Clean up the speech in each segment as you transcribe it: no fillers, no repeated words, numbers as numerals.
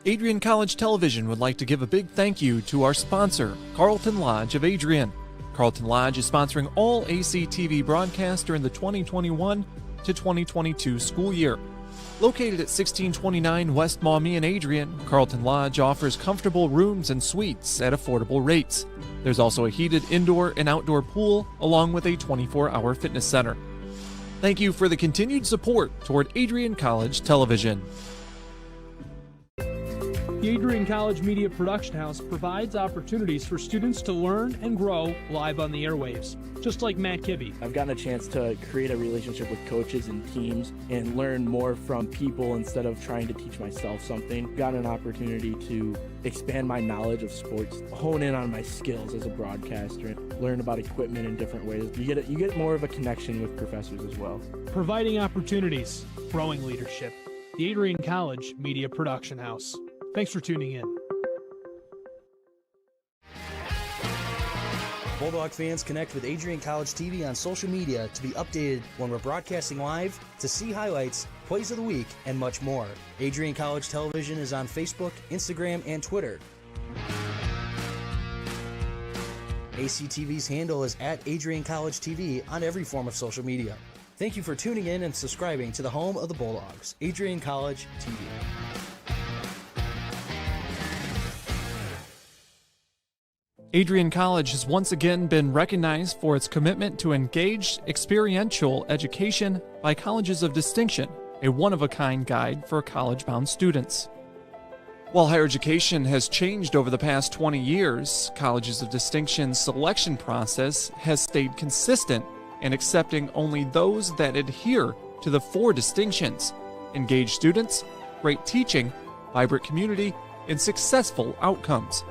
Adrian College Television would like to give a big thank you to our sponsor, Carlton Lodge of Adrian. Carlton Lodge is sponsoring all ACTV broadcasts during the 2021 to 2022 school year. Located at 1629 West Maumee in Adrian, Carlton Lodge offers comfortable rooms and suites at affordable rates. There's also a heated indoor and outdoor pool, along with a 24-hour fitness center. Thank you for the continued support toward Adrian College Television. The Adrian College Media Production House provides opportunities for students to learn and grow live on the airwaves, just like Matt Kibbe. I've gotten a chance to create a relationship with coaches and teams and learn more from people instead of trying to teach myself something. Gotten an opportunity to expand my knowledge of sports, hone in on my skills as a broadcaster, and learn about equipment in different ways. You get more of a connection with professors as well. Providing opportunities, growing leadership. The Adrian College Media Production House. Thanks for tuning in. Bulldog fans, connect with Adrian College TV on social media to be updated when we're broadcasting live, to see highlights, plays of the week, and much more. Adrian College Television is on Facebook, Instagram, and Twitter. ACTV's handle is at Adrian College TV on every form of social media. Thank you for tuning in and subscribing to the home of the Bulldogs, Adrian College TV. Adrian College has once again been recognized for its commitment to engaged, experiential education by Colleges of Distinction, a one-of-a-kind guide for college-bound students. While higher education has changed over the past 20 years, Colleges of Distinction's selection process has stayed consistent in accepting only those that adhere to the 4 distinctions: engaged students, great teaching, vibrant community, and successful outcomes.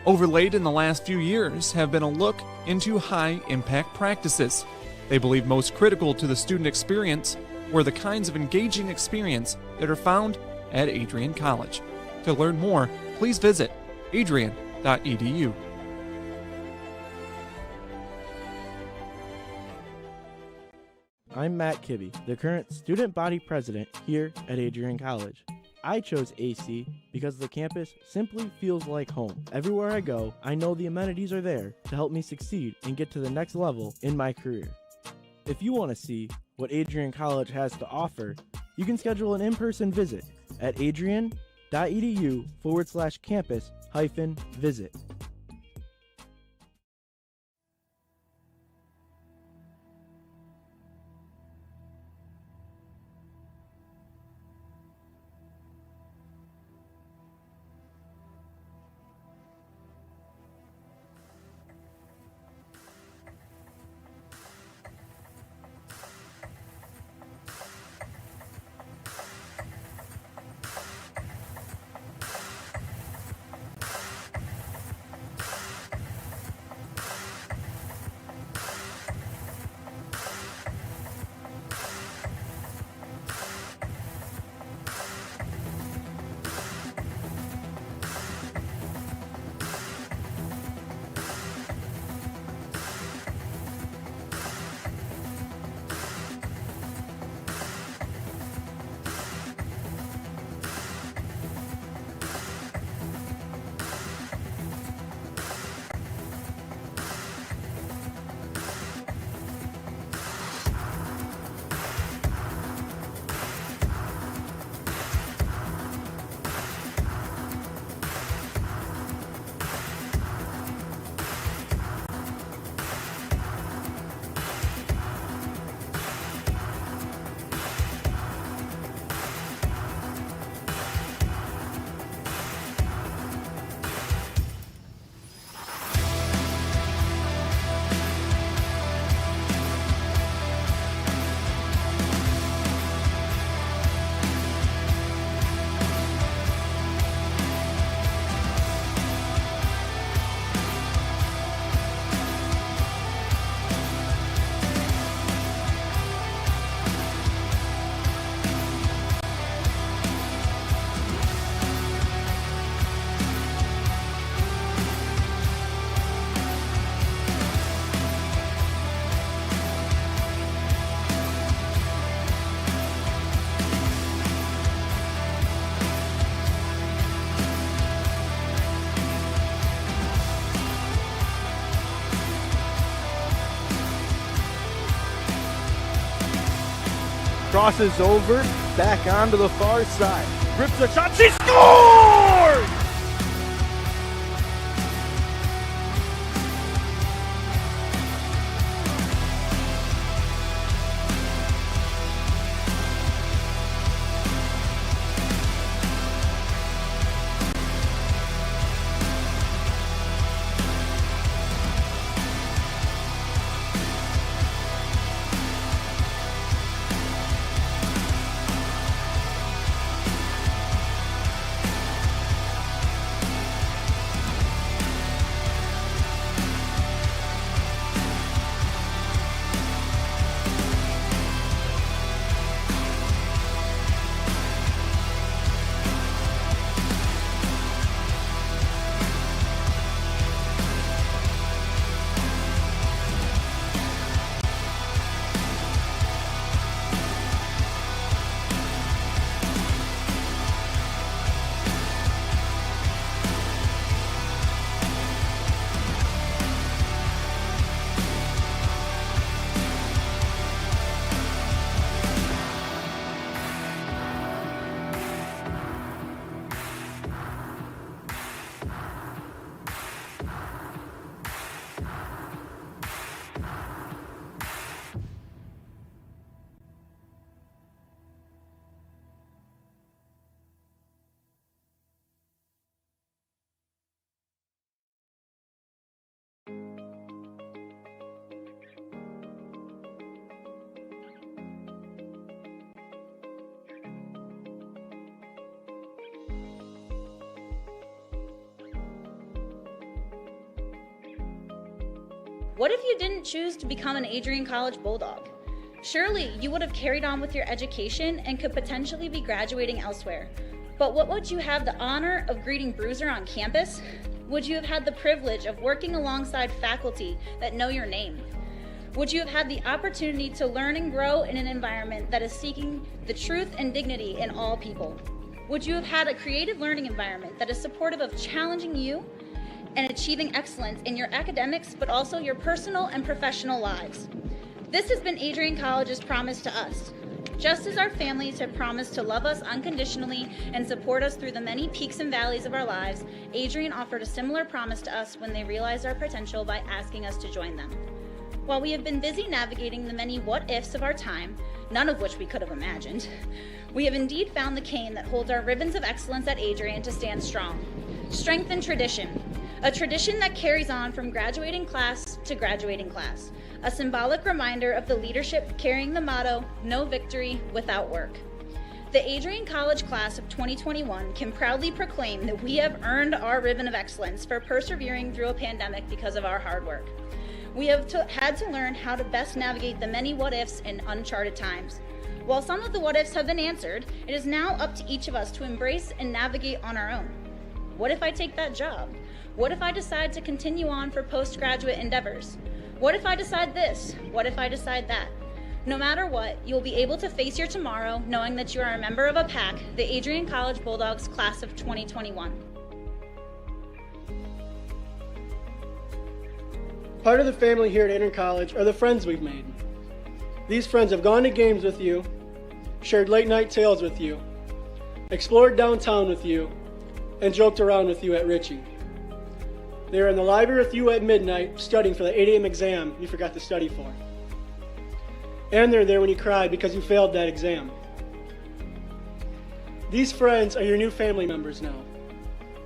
Overlaid in the last few years have been a look into high-impact practices. They believe most critical to the student experience were the kinds of engaging experience that are found at Adrian College. To learn more, please visit adrian.edu. I'm Matt Kibbe, the current student body president here at Adrian College. I chose AC because the campus simply feels like home. Everywhere I go, I know the amenities are there to help me succeed and get to the next level in my career. If you want to see what Adrian College has to offer, you can schedule an in-person visit at adrian.edu/campus-visit. crosses over, back onto the far side. Rips a shot, she scores! What if you didn't choose to become an Adrian College Bulldog? Surely you would have carried on with your education and could potentially be graduating elsewhere. But what would you have the honor of greeting Bruiser on campus? Would you have had the privilege of working alongside faculty that know your name? Would you have had the opportunity to learn and grow in an environment that is seeking the truth and dignity in all people? Would you have had a creative learning environment that is supportive of challenging you and achieving excellence in your academics, but also your personal and professional lives? This has been Adrian College's promise to us. Just as our families have promised to love us unconditionally and support us through the many peaks and valleys of our lives, Adrian offered a similar promise to us when they realized our potential by asking us to join them. While we have been busy navigating the many what-ifs of our time, none of which we could have imagined, we have indeed found the cane that holds our ribbons of excellence at Adrian to stand strong. Strength and tradition. A tradition that carries on from graduating class to graduating class. A symbolic reminder of the leadership carrying the motto, no victory without work. The Adrian College class of 2021 can proudly proclaim that we have earned our ribbon of excellence for persevering through a pandemic because of our hard work. We have had to learn how to best navigate the many what-ifs in uncharted times. While some of the what-ifs have been answered, it is now up to each of us to embrace and navigate on our own. What if I take that job? What if I decide to continue on for postgraduate endeavors? What if I decide this? What if I decide that? No matter what, you'll be able to face your tomorrow knowing that you are a member of a pack, the Adrian College Bulldogs class of 2021. Part of the family here at Adrian College are the friends we've made. These friends have gone to games with you, shared late night tales with you, explored downtown with you, and joked around with you at Ritchie. They were in the library with you at midnight studying for the 8 a.m. exam you forgot to study for. And they're there when you cried because you failed that exam. These friends are your new family members now.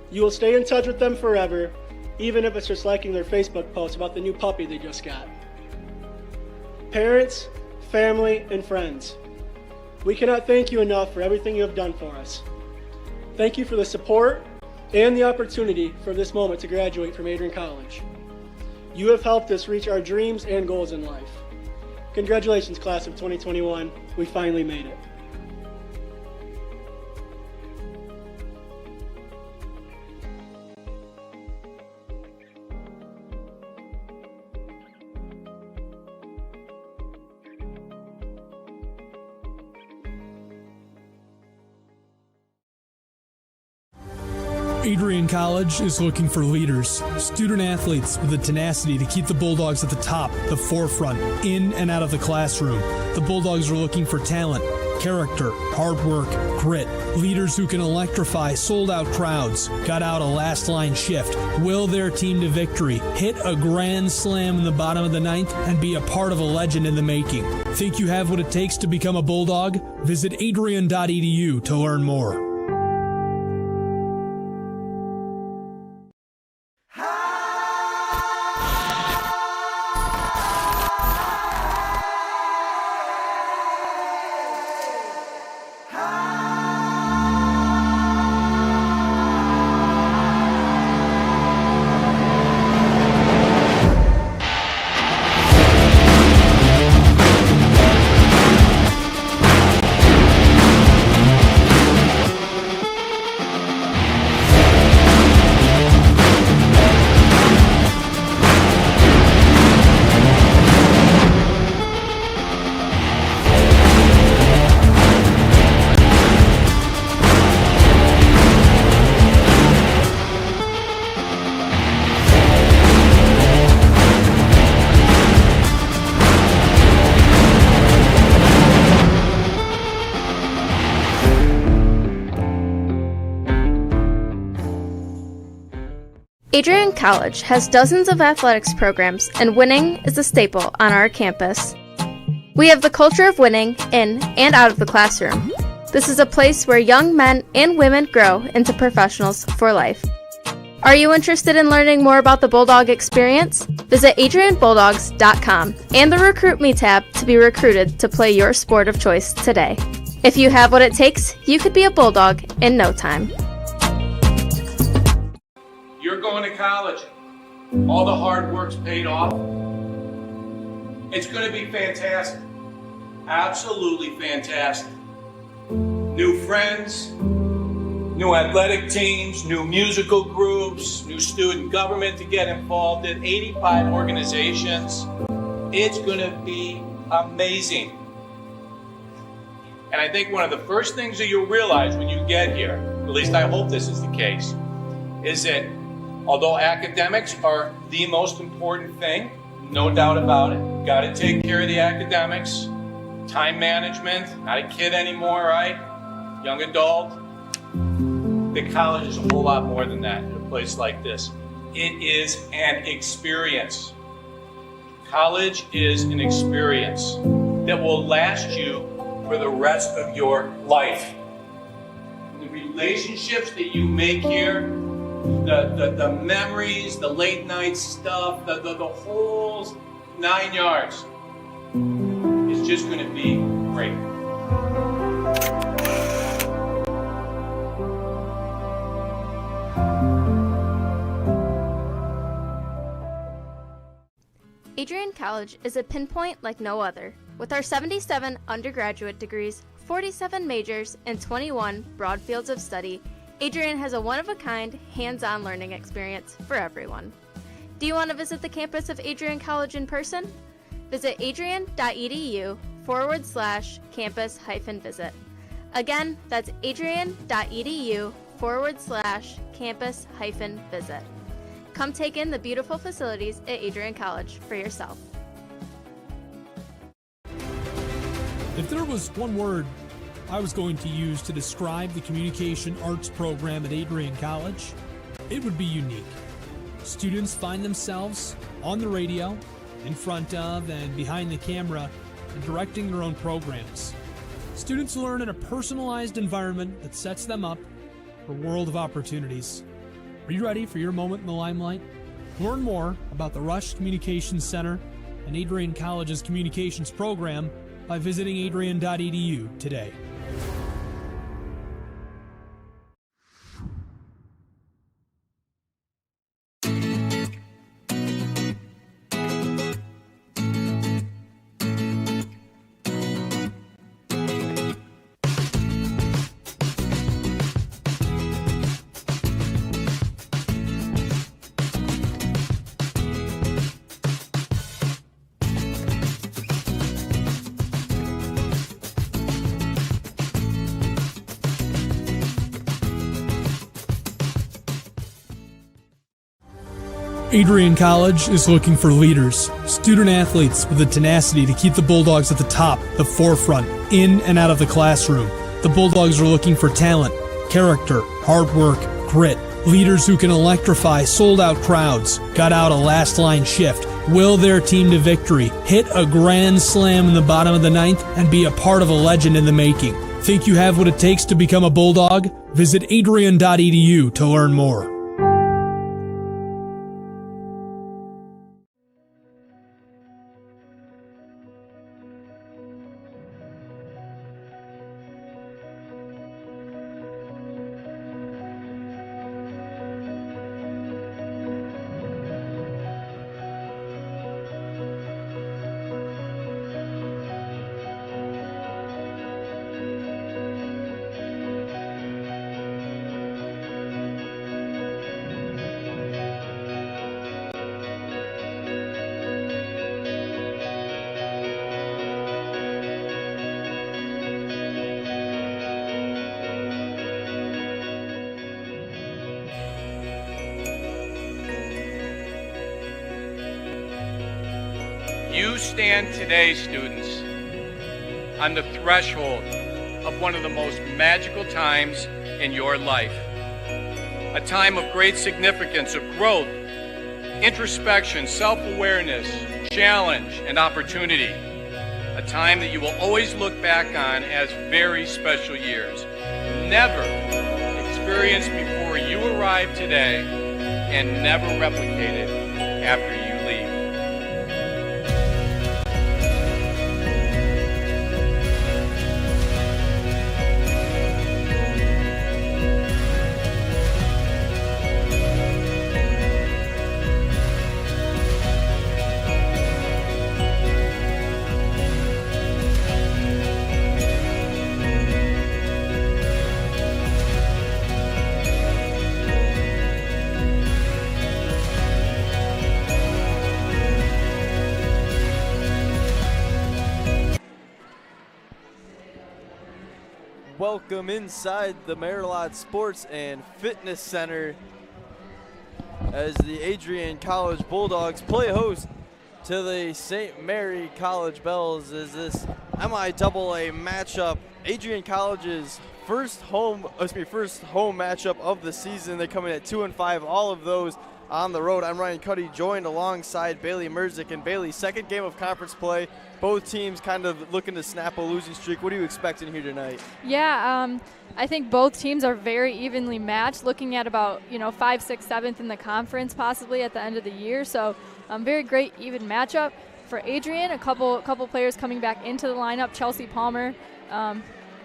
You will stay in touch with them forever, even if it's just liking their Facebook posts about the new puppy they just got. Parents, family, and friends, we cannot thank you enough for everything you have done for us. Thank you for the support and the opportunity for this moment to graduate from Adrian College. You have helped us reach our dreams and goals in life. Congratulations, class of 2021. We finally made it. Adrian College is looking for leaders, student athletes with the tenacity to keep the Bulldogs at the top, the forefront, in and out of the classroom. The Bulldogs are looking for talent, character, hard work, grit, leaders who can electrify sold-out crowds, got out a last-line shift, will their team to victory, hit a grand slam in the bottom of the ninth, and be a part of a legend in the making. Think you have what it takes to become a Bulldog? Visit adrian.edu to learn more. Adrian College has dozens of athletics programs, and winning is a staple on our campus. We have the culture of winning in and out of the classroom. This is a place where young men and women grow into professionals for life. Are you interested in learning more about the Bulldog experience? Visit adrianbulldogs.com and the Recruit Me tab to be recruited to play your sport of choice today. If you have what it takes, you could be a Bulldog in no time. You're going to college. All the hard work's paid off. It's going to be fantastic. Absolutely fantastic. New friends, new athletic teams, new musical groups, new student government to get involved in, 85 organizations. It's going to be amazing. And I think one of the first things that you'll realize when you get here, at least I hope this is the case, is that although academics are the most important thing, no doubt about it, got to take care of the academics, time management, not a kid anymore, right? Young adult. The college is a whole lot more than that in a place like this. It is an experience. College is an experience that will last you for the rest of your life. The relationships that you make here, the memories, the late night stuff, the whole 9 yards is just going to be great. Adrian College is a pinpoint like no other. With our 77 undergraduate degrees, 47 majors, and 21 broad fields of study, Adrian has a one-of-a-kind, hands-on learning experience for everyone. Do you want to visit the campus of Adrian College in person? Visit adrian.edu/campus-visit. Again, that's adrian.edu/campus-visit. Come take in the beautiful facilities at Adrian College for yourself. If there was one word I was going to use to describe the communication arts program at Adrian College, it would be unique. Students find themselves on the radio, in front of and behind the camera, and directing their own programs. Students learn in a personalized environment that sets them up for a world of opportunities. Are you ready for your moment in the limelight? Learn more about the Rush Communications Center and Adrian College's communications program by visiting adrian.edu today. Adrian College is looking for leaders, student athletes with the tenacity to keep the Bulldogs at the top, the forefront, in and out of the classroom. The Bulldogs are looking for talent, character, hard work, grit, leaders who can electrify sold-out crowds, gut out a last-line shift, will their team to victory, hit a grand slam in the bottom of the ninth, and be a part of a legend in the making. Think you have what it takes to become a Bulldog? Visit adrian.edu to learn more. You stand today, students, on the threshold of one of the most magical times in your life. A time of great significance, of growth, introspection, self-awareness, challenge, and opportunity. A time that you will always look back on as very special years. Never experienced before you arrived today and never replicated after you leave. Welcome inside the Marilot Sports and Fitness Center as the Adrian College Bulldogs play host to the St. Mary College Bells as this MIAA matchup. Adrian College's first home matchup of the season. They come in at 2-5, all of those on the road. I'm Ryan Cuddy, joined alongside Bailey Merzick. And Bailey, second game of conference play. Both teams kind of looking to snap a losing streak. What are you expecting here tonight? Yeah, I think both teams are very evenly matched, looking at about 5th, 6th, 7th in the conference possibly at the end of the year. So very great even matchup. For Adrian, a couple players coming back into the lineup. Chelsea Palmer,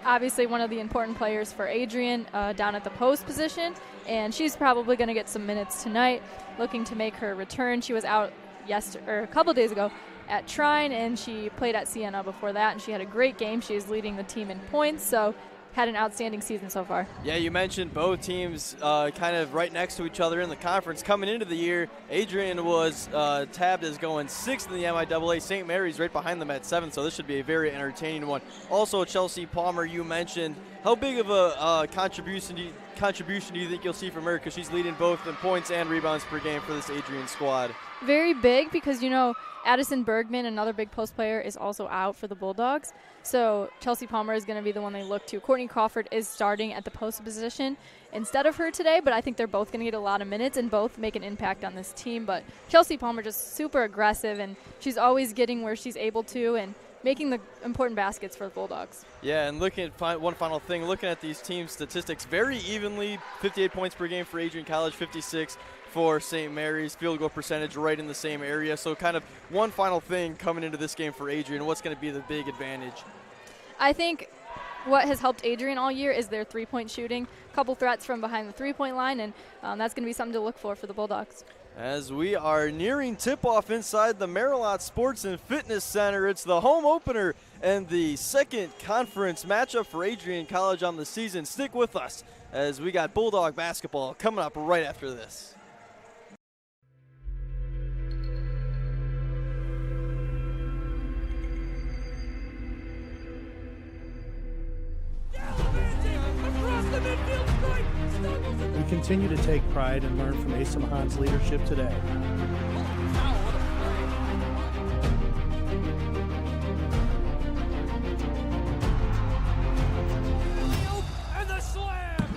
obviously one of the important players for Adrian down at the post position, and she's probably going to get some minutes tonight, looking to make her return. She was out a couple days ago at Trine, and she played at Siena before that, and she had a great game. She is leading the team in points, so had an outstanding season so far. Yeah, you mentioned both teams kind of right next to each other in the conference. Coming into the year, Adrian was tabbed as going 6th in the MIAA. St. Mary's right behind them at 7th, so this should be a very entertaining one. Also, Chelsea Palmer, you mentioned. How big of a contribution do you think you'll see from her, because she's leading both in points and rebounds per game for this Adrian squad? Very big, because Addison Bergman, another big post player, is also out for the Bulldogs. So Chelsea Palmer is going to be the one they look to. Courtney Crawford is starting at the post position instead of her today, but I think they're both going to get a lot of minutes and both make an impact on this team. But Chelsea Palmer just super aggressive, and she's always getting where she's able to and making the important baskets for the Bulldogs. Yeah, and looking at one final thing, looking at these team statistics, very evenly, 58 points per game for Adrian College, 56 for St. Mary's. Field goal percentage right in the same area. So kind of one final thing coming into this game for Adrian, what's going to be the big advantage? I think what has helped Adrian all year is their three-point shooting. A couple threats from behind the three-point line, and that's going to be something to look for the Bulldogs. As we are nearing tip-off inside the Marilot Sports and Fitness Center, it's the home opener and the second conference matchup for Adrian College on the season. Stick with us as we got Bulldog basketball coming up right after this. continue to take pride and learn from Asa Mahan's leadership today. And the slam!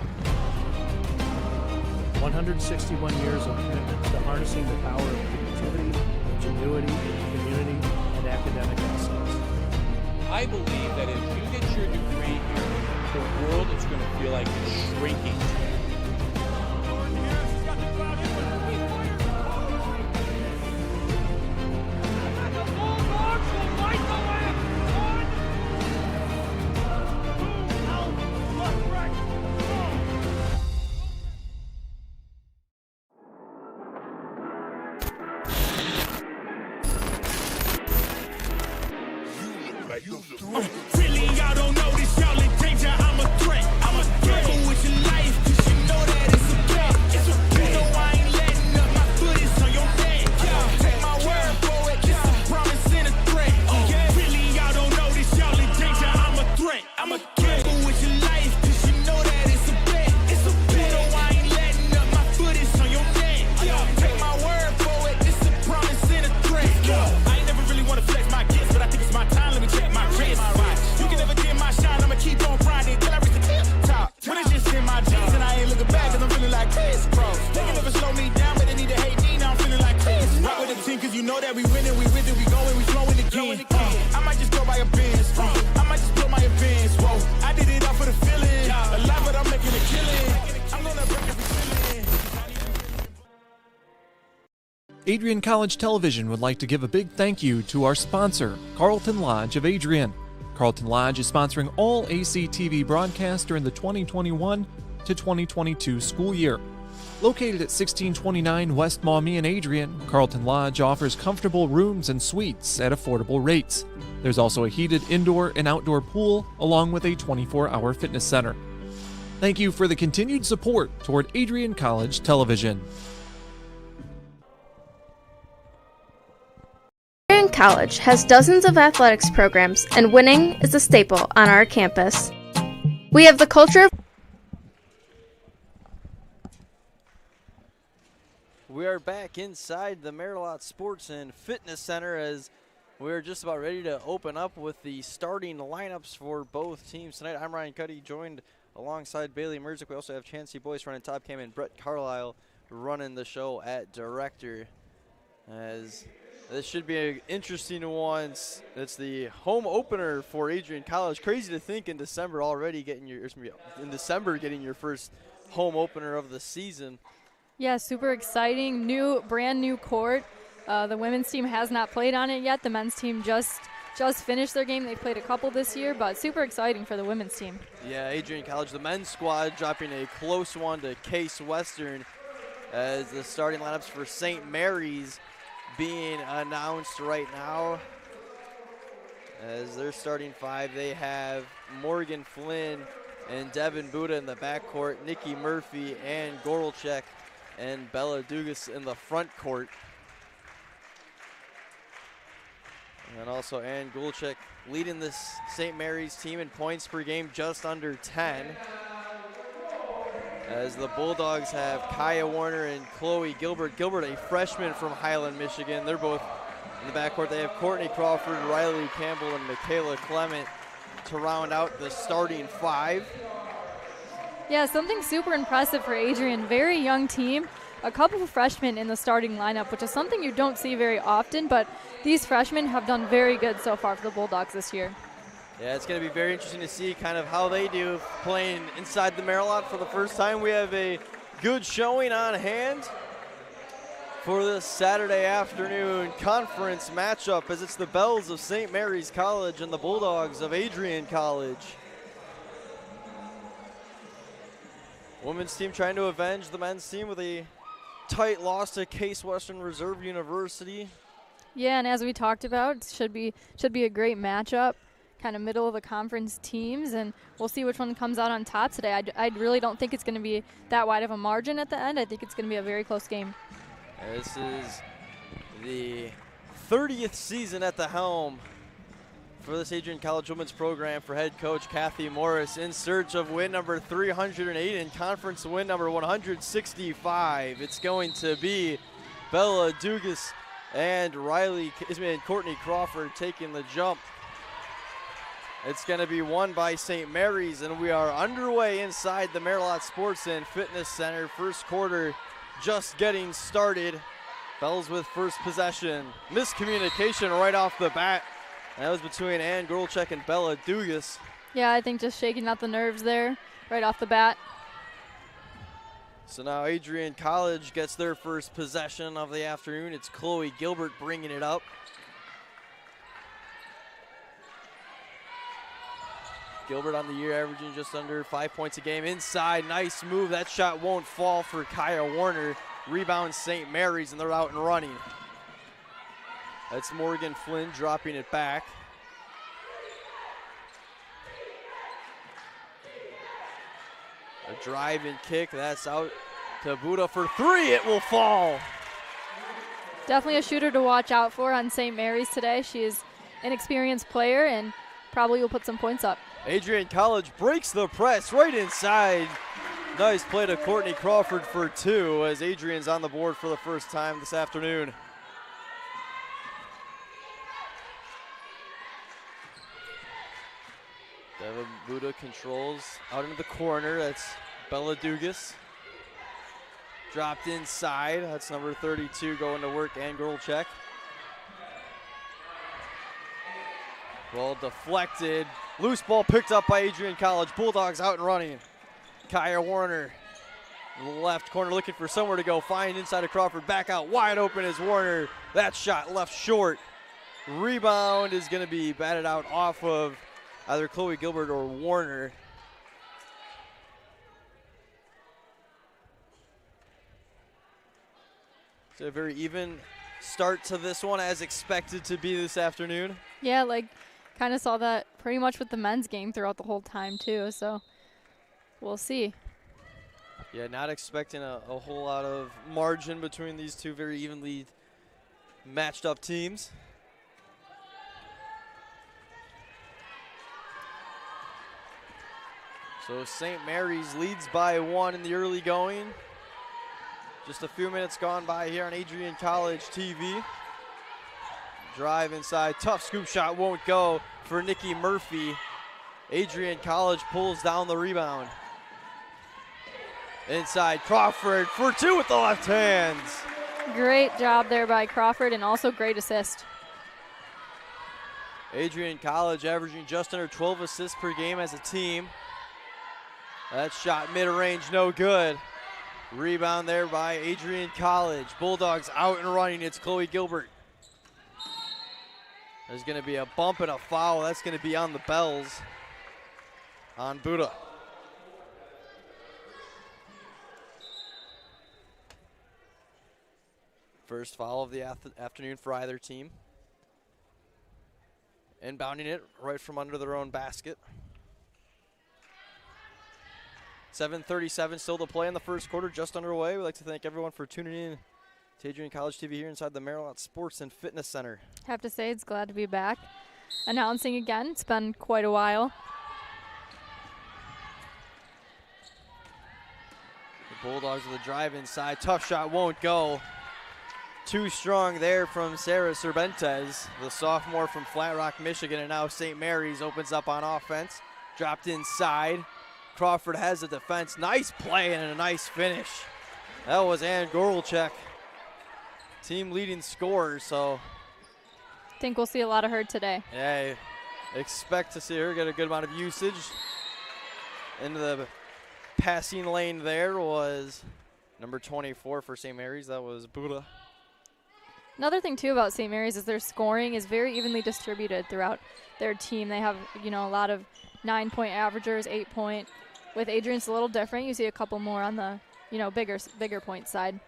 161 years of commitment to harnessing the power of creativity, ingenuity, community, and academic excellence. I believe that if you get your degree here, the world is going to feel like it's shrinking. Really, y'all don't know this, y'all in danger. I'm a threat. I'm a gamble with your life, 'cause you know that it's a bet. It's a bet. You know I ain't letting up. My foot is on your neck. Take my word for it. It's a promise and a threat. Really, y'all don't know this, y'all in danger. I'm a threat. I'm a gamble with your life, 'cause you know that it's a bet. It's a bet. You know I ain't letting up. My foot is on your neck. Take my word for it. It's a promise and a threat. I ain't never really wanna flex my gifts, but I think it's my time. Let me check my wrist. You can never get my shine. I'ma keep on grinding till I reach the top. When it's just in my jeans and I ain't looking back, 'cause I'm feeling like this, bro. They can never slow me down, but they need to hate me. Now I'm feeling like this. Rock with the team, 'cause you know that we winning, we with it, we going, we flowing again. I might just go by a Benz. I might just put my advance. Whoa, I did it all for the feeling. Alive, but I'm making a killing. I'm gonna break every ceiling. Adrian College Television would like to give a big thank you to our sponsor, Carlton Lodge of Adrian. Carlton Lodge is sponsoring all ACTV broadcasts during the 2021 to 2022 school year. Located at 1629 West Maumee in Adrian, Carlton Lodge offers comfortable rooms and suites at affordable rates. There's also a heated indoor and outdoor pool, along with a 24-hour fitness center. Thank you for the continued support toward Adrian College Television. Adrian College has dozens of athletics programs, and winning is a staple on our campus. We have the culture of We are back inside the Merillat Sports and Fitness Center as we're just about ready to open up with the starting lineups for both teams tonight. I'm Ryan Cuddy, joined alongside Bailey Merzick. We also have Chancey Boyce running top cam and Brett Carlisle running the show at director. As this should be an interesting one. It's the home opener for Adrian College. Crazy to think in December already getting your first home opener of the season. Yeah, super exciting. Brand new court. The women's team has not played on it yet. The men's team just finished their game. They played a couple this year, but super exciting for the women's team. Yeah, Adrian College, the men's squad dropping a close one to Case Western as the starting lineups for St. Mary's being announced right now. As their starting five, they have Morgan Flynn and Devin Buda in the backcourt, Nikki Murphy and Gorelchek and Bella Dugas in the front court. And also Ann Gulchek leading this St. Mary's team in points per game, just under 10. As the Bulldogs have Kaya Warner and Chloe Gilbert. Gilbert, a freshman from Highland, Michigan. They're both in the backcourt. They have Courtney Crawford, Riley Campbell, and Michaela Clement to round out the starting five. Yeah, something super impressive for Adrian. Very young team. A couple of freshmen in the starting lineup, which is something you don't see very often, but these freshmen have done very good so far for the Bulldogs this year. Yeah, it's going to be very interesting to see kind of how they do playing inside the Merillat for the first time. We have a good showing on hand for this Saturday afternoon conference matchup as it's the Bells of St. Mary's College and the Bulldogs of Adrian College. Women's team trying to avenge the men's team with a tight loss to Case Western Reserve University. Yeah, and as we talked about, it should be a great matchup, kind of middle of the conference teams, and we'll see which one comes out on top today. I really don't think it's going to be that wide of a margin at the end. I think it's going to be a very close game. This is the 30th season at the helm for this Adrian College women's program for head coach Kathy Morris in search of win number 308 and conference win number 165. It's going to be Bella Dugas and Courtney Crawford taking the jump. It's going to be won by St. Mary's, and we are underway inside the Merrill Sports and Fitness Center. First quarter just getting started. Bells with first possession. Miscommunication right off the bat. That was between Ann Gorolchek and Bella Dugas. Yeah, I think just shaking out the nerves there right off the bat. So now Adrian College gets their first possession of the afternoon. It's Chloe Gilbert bringing it up. Gilbert on the year averaging just under 5 points a game. Inside, nice move. That shot won't fall for Kaya Warner. Rebound St. Mary's, and they're out and running. That's Morgan Flynn dropping it back. A drive and kick. That's out to Buddha for three. It will fall. Definitely a shooter to watch out for on St. Mary's today. She is an experienced player and probably will put some points up. Adrian College breaks the press right inside. Nice play to Courtney Crawford for two as Adrian's on the board for the first time this afternoon. Devin Buddha controls out into the corner. That's Bella Dugas. Dropped inside. That's number 32 going to work, Ann Gorolchek. Ball deflected. Loose ball picked up by Adrian College. Bulldogs out and running. Kaya Warner, left corner looking for somewhere to go. Find inside of Crawford. Back out wide open is Warner. That shot left short. Rebound is going to be batted out off of either Chloe Gilbert or Warner. It's a very even start to this one, as expected to be this afternoon. Yeah, kind of saw that pretty much with the men's game throughout the whole time too, so we'll see. Yeah, not expecting a whole lot of margin between these two very evenly matched up teams. So St. Mary's leads by one in the early going. Just a few minutes gone by here on Adrian College TV. Drive inside, tough scoop shot won't go for Nikki Murphy. Adrian College pulls down the rebound. Inside, Crawford for two with the left hands. Great job there by Crawford, and also great assist. Adrian College averaging just under 12 assists per game as a team. That shot mid-range, no good. Rebound there by Adrian College. Bulldogs out and running. It's Chloe Gilbert. There's going to be a bump and a foul. That's going to be on the Bells. On Buddha. First foul of the afternoon for either team. Inbounding it right from under their own basket. 7:37 still to play in the first quarter, just underway. We'd like to thank everyone for tuning in to Adrian College TV here inside the Merrill Sports and Fitness Center. Have to say, it's glad to be back announcing again. It's been quite a while. The Bulldogs with a drive inside. Tough shot won't go. Too strong there from Sarah Cervantes, the sophomore from Flat Rock, Michigan, and now St. Mary's opens up on offense. Dropped inside. Crawford has the defense. Nice play and a nice finish. That was Ann Gorolchek, team leading scorer, so. Think we'll see a lot of her today. Yeah, expect to see her get a good amount of usage. Into the passing lane there was number 24 for St. Mary's. That was Buddha. Another thing, too, about St. Mary's is their scoring is very evenly distributed throughout their team. They have, a lot of 9-point averagers, 8-point. With Adrian, it's a little different. You see a couple more on the, bigger point side.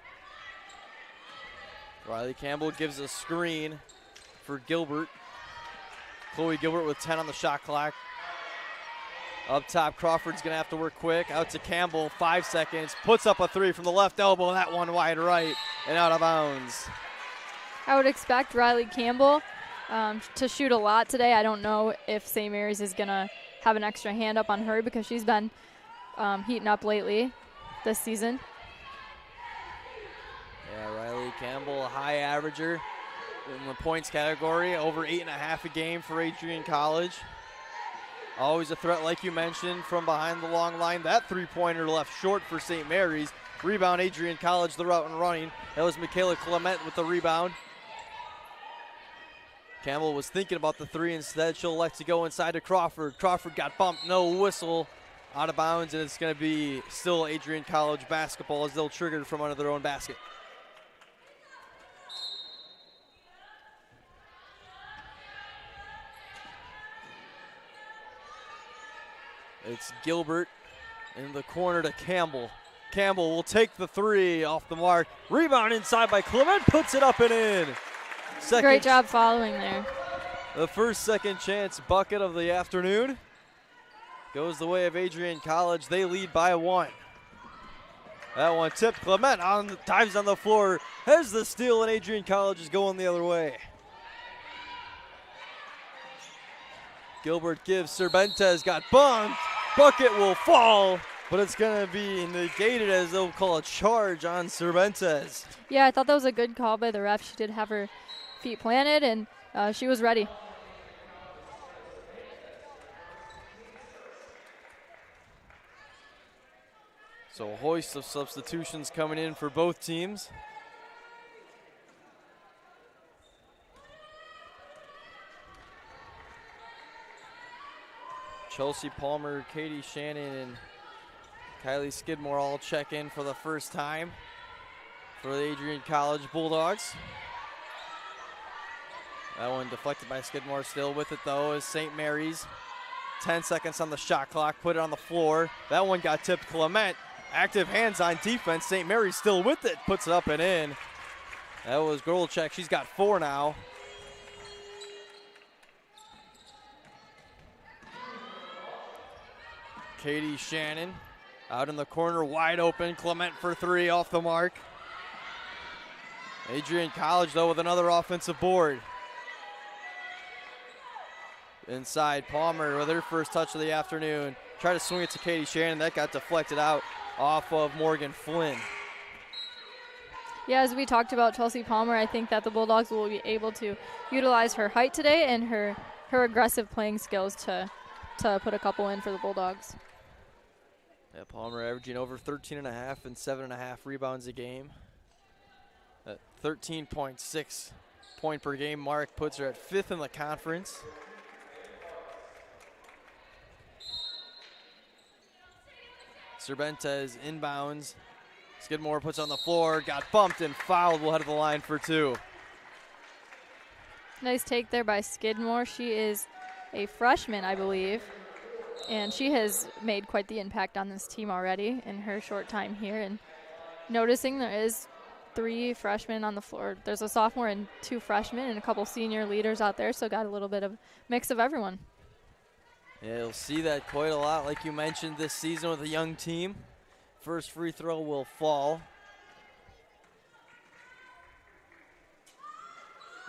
Riley Campbell gives a screen for Gilbert. Chloe Gilbert with 10 on the shot clock. Up top, Crawford's going to have to work quick. Out to Campbell, 5 seconds. Puts up a three from the left elbow. That one wide right and out of bounds. I would expect Riley Campbell to shoot a lot today. I don't know if St. Mary's is going to have an extra hand up on her because she's been heating up lately this season. Yeah, Riley Campbell, a high averager in the points category, over 8.5 a game for Adrian College. Always a threat, like you mentioned, from behind the long line. That three-pointer left short for St. Mary's. Rebound, Adrian College, the route and running. That was Michaela Clement with the rebound. Campbell was thinking about the three. Instead, she'll elect to go inside to Crawford. Crawford got bumped, no whistle, out of bounds, and it's going to be still Adrian College basketball as they'll trigger from under their own basket. It's Gilbert in the corner to Campbell. Campbell will take the three off the mark. Rebound inside by Clement, puts it up and in. Great job following there. The first second chance bucket of the afternoon goes the way of Adrian College. They lead by 1. That one tipped. Clement dives on the floor, has the steal, and Adrian College is going the other way. Gilbert gives. Cervantes got bumped. Bucket will fall, but it's going to be negated as they'll call a charge on Cervantes. Yeah, I thought that was a good call by the ref. She did have her feet planted, and she was ready. So a hoist of substitutions coming in for both teams. Chelsea Palmer, Katie Shannon, and Kylie Skidmore all check in for the first time for the Adrian College Bulldogs. That one deflected by Skidmore, still with it though is St. Mary's. 10 seconds on the shot clock, put it on the floor. That one got tipped. Clement, active hands on defense. St. Mary's still with it, puts it up and in. That was Gorlchek, she's got 4 now. Katie Shannon out in the corner, wide open. Clement for 3 off the mark. Adrian College, though, with another offensive board. Inside, Palmer with her first touch of the afternoon. Tried to swing it to Katie Shannon. That got deflected out off of Morgan Flynn. Yeah, as we talked about Chelsea Palmer, I think that the Bulldogs will be able to utilize her height today and her aggressive playing skills to put a couple in for the Bulldogs. Yeah, Palmer averaging over 13.5 and 7.5 rebounds a game. That 13.6 point per game mark puts her at 5th in the conference. Cervantes inbounds. Skidmore puts on the floor, got bumped and fouled. Will head to the line for 2. Nice take there by Skidmore. She is a freshman, I believe, and she has made quite the impact on this team already in her short time here. And noticing there is 3 freshmen on the floor. There's a sophomore and 2 freshmen and a couple senior leaders out there, so got a little bit of mix of everyone. Yeah, you'll see that quite a lot, like you mentioned, this season with a young team. First free throw will fall.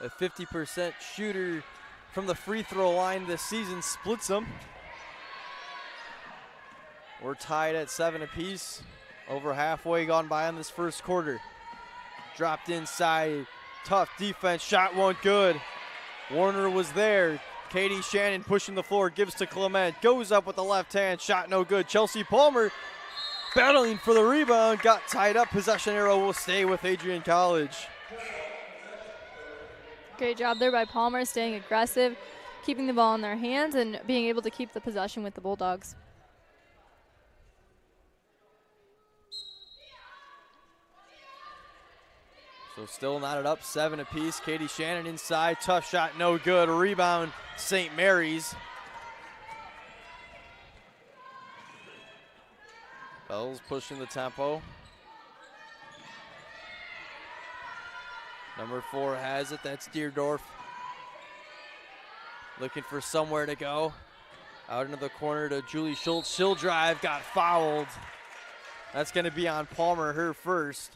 A 50% shooter from the free throw line this season splits them. We're tied at 7 apiece. Over halfway gone by in this first quarter. Dropped inside, tough defense, shot won't good. Warner was there. Katie Shannon pushing the floor, gives to Clement, goes up with the left hand, shot no good. Chelsea Palmer battling for the rebound, got tied up. Possession arrow will stay with Adrian College. Great job there by Palmer, staying aggressive, keeping the ball in their hands, and being able to keep the possession with the Bulldogs. So still knotted up, 7 apiece. Katie Shannon inside, tough shot, no good. Rebound, St. Mary's. Bells pushing the tempo. Number 4 has it, that's Deerdorf. Looking for somewhere to go. Out into the corner to Julie Schultz. She'll drive, got fouled. That's going to be on Palmer, her first.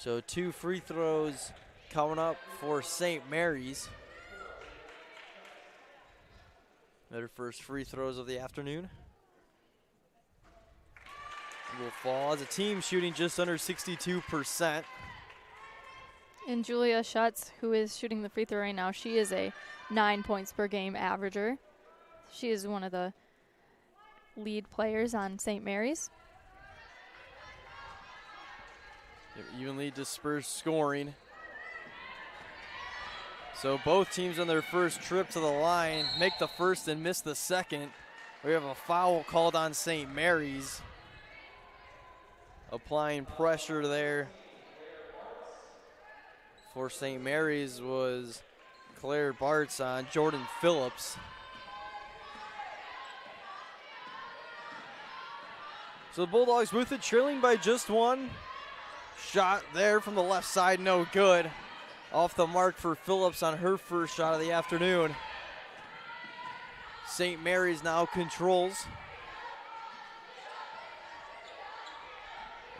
So 2 free throws coming up for St. Mary's. Their first free throws of the afternoon. Will fall as a team shooting just under 62%. And Julia Schutz, who is shooting the free throw right now, she is a 9 points per game averager. She is one of the lead players on St. Mary's. Evenly dispersed scoring. So both teams on their first trip to the line make the first and miss the second. We have a foul called on St. Mary's. Applying pressure there for St. Mary's was Claire Bartz on Jordan Phillips. So the Bulldogs with it, trailing by just 1. Shot there from the left side, no good. Off the mark for Phillips on her first shot of the afternoon. St. Mary's now controls.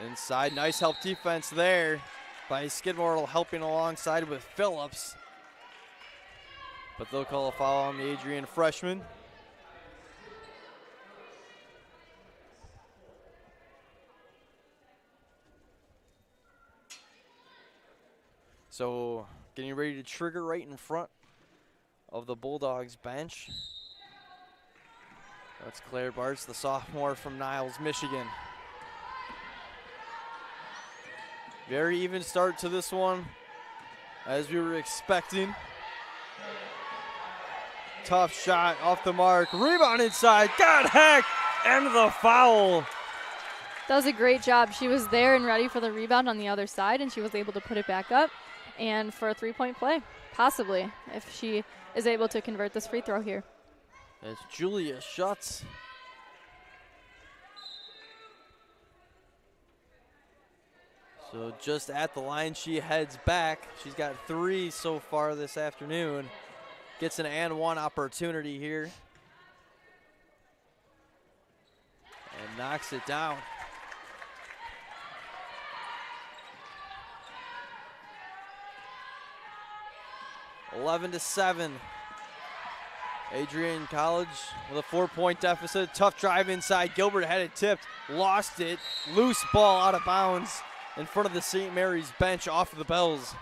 Inside, nice help defense there by Skidmore, helping alongside with Phillips. But they'll call a foul on the Adrian freshman. So getting ready to trigger right in front of the Bulldogs bench. That's Claire Bartz, the sophomore from Niles, Michigan. Very even start to this one, as we were expecting. Tough shot off the mark, rebound inside, got hacked, and the foul. That was a great job. She was there and ready for the rebound on the other side, and she was able to put it back up. And for a 3-point play, possibly, if she is able to convert this free throw here. That's Julia Schutz. So just at the line, she heads back. She's got 3 so far this afternoon. Gets an and 1 opportunity here. And knocks it down. (11-7). Adrian College with a 4-point deficit. Tough drive inside. Gilbert had it tipped, lost it. Loose ball out of bounds in front of the St. Mary's bench off of the Bells.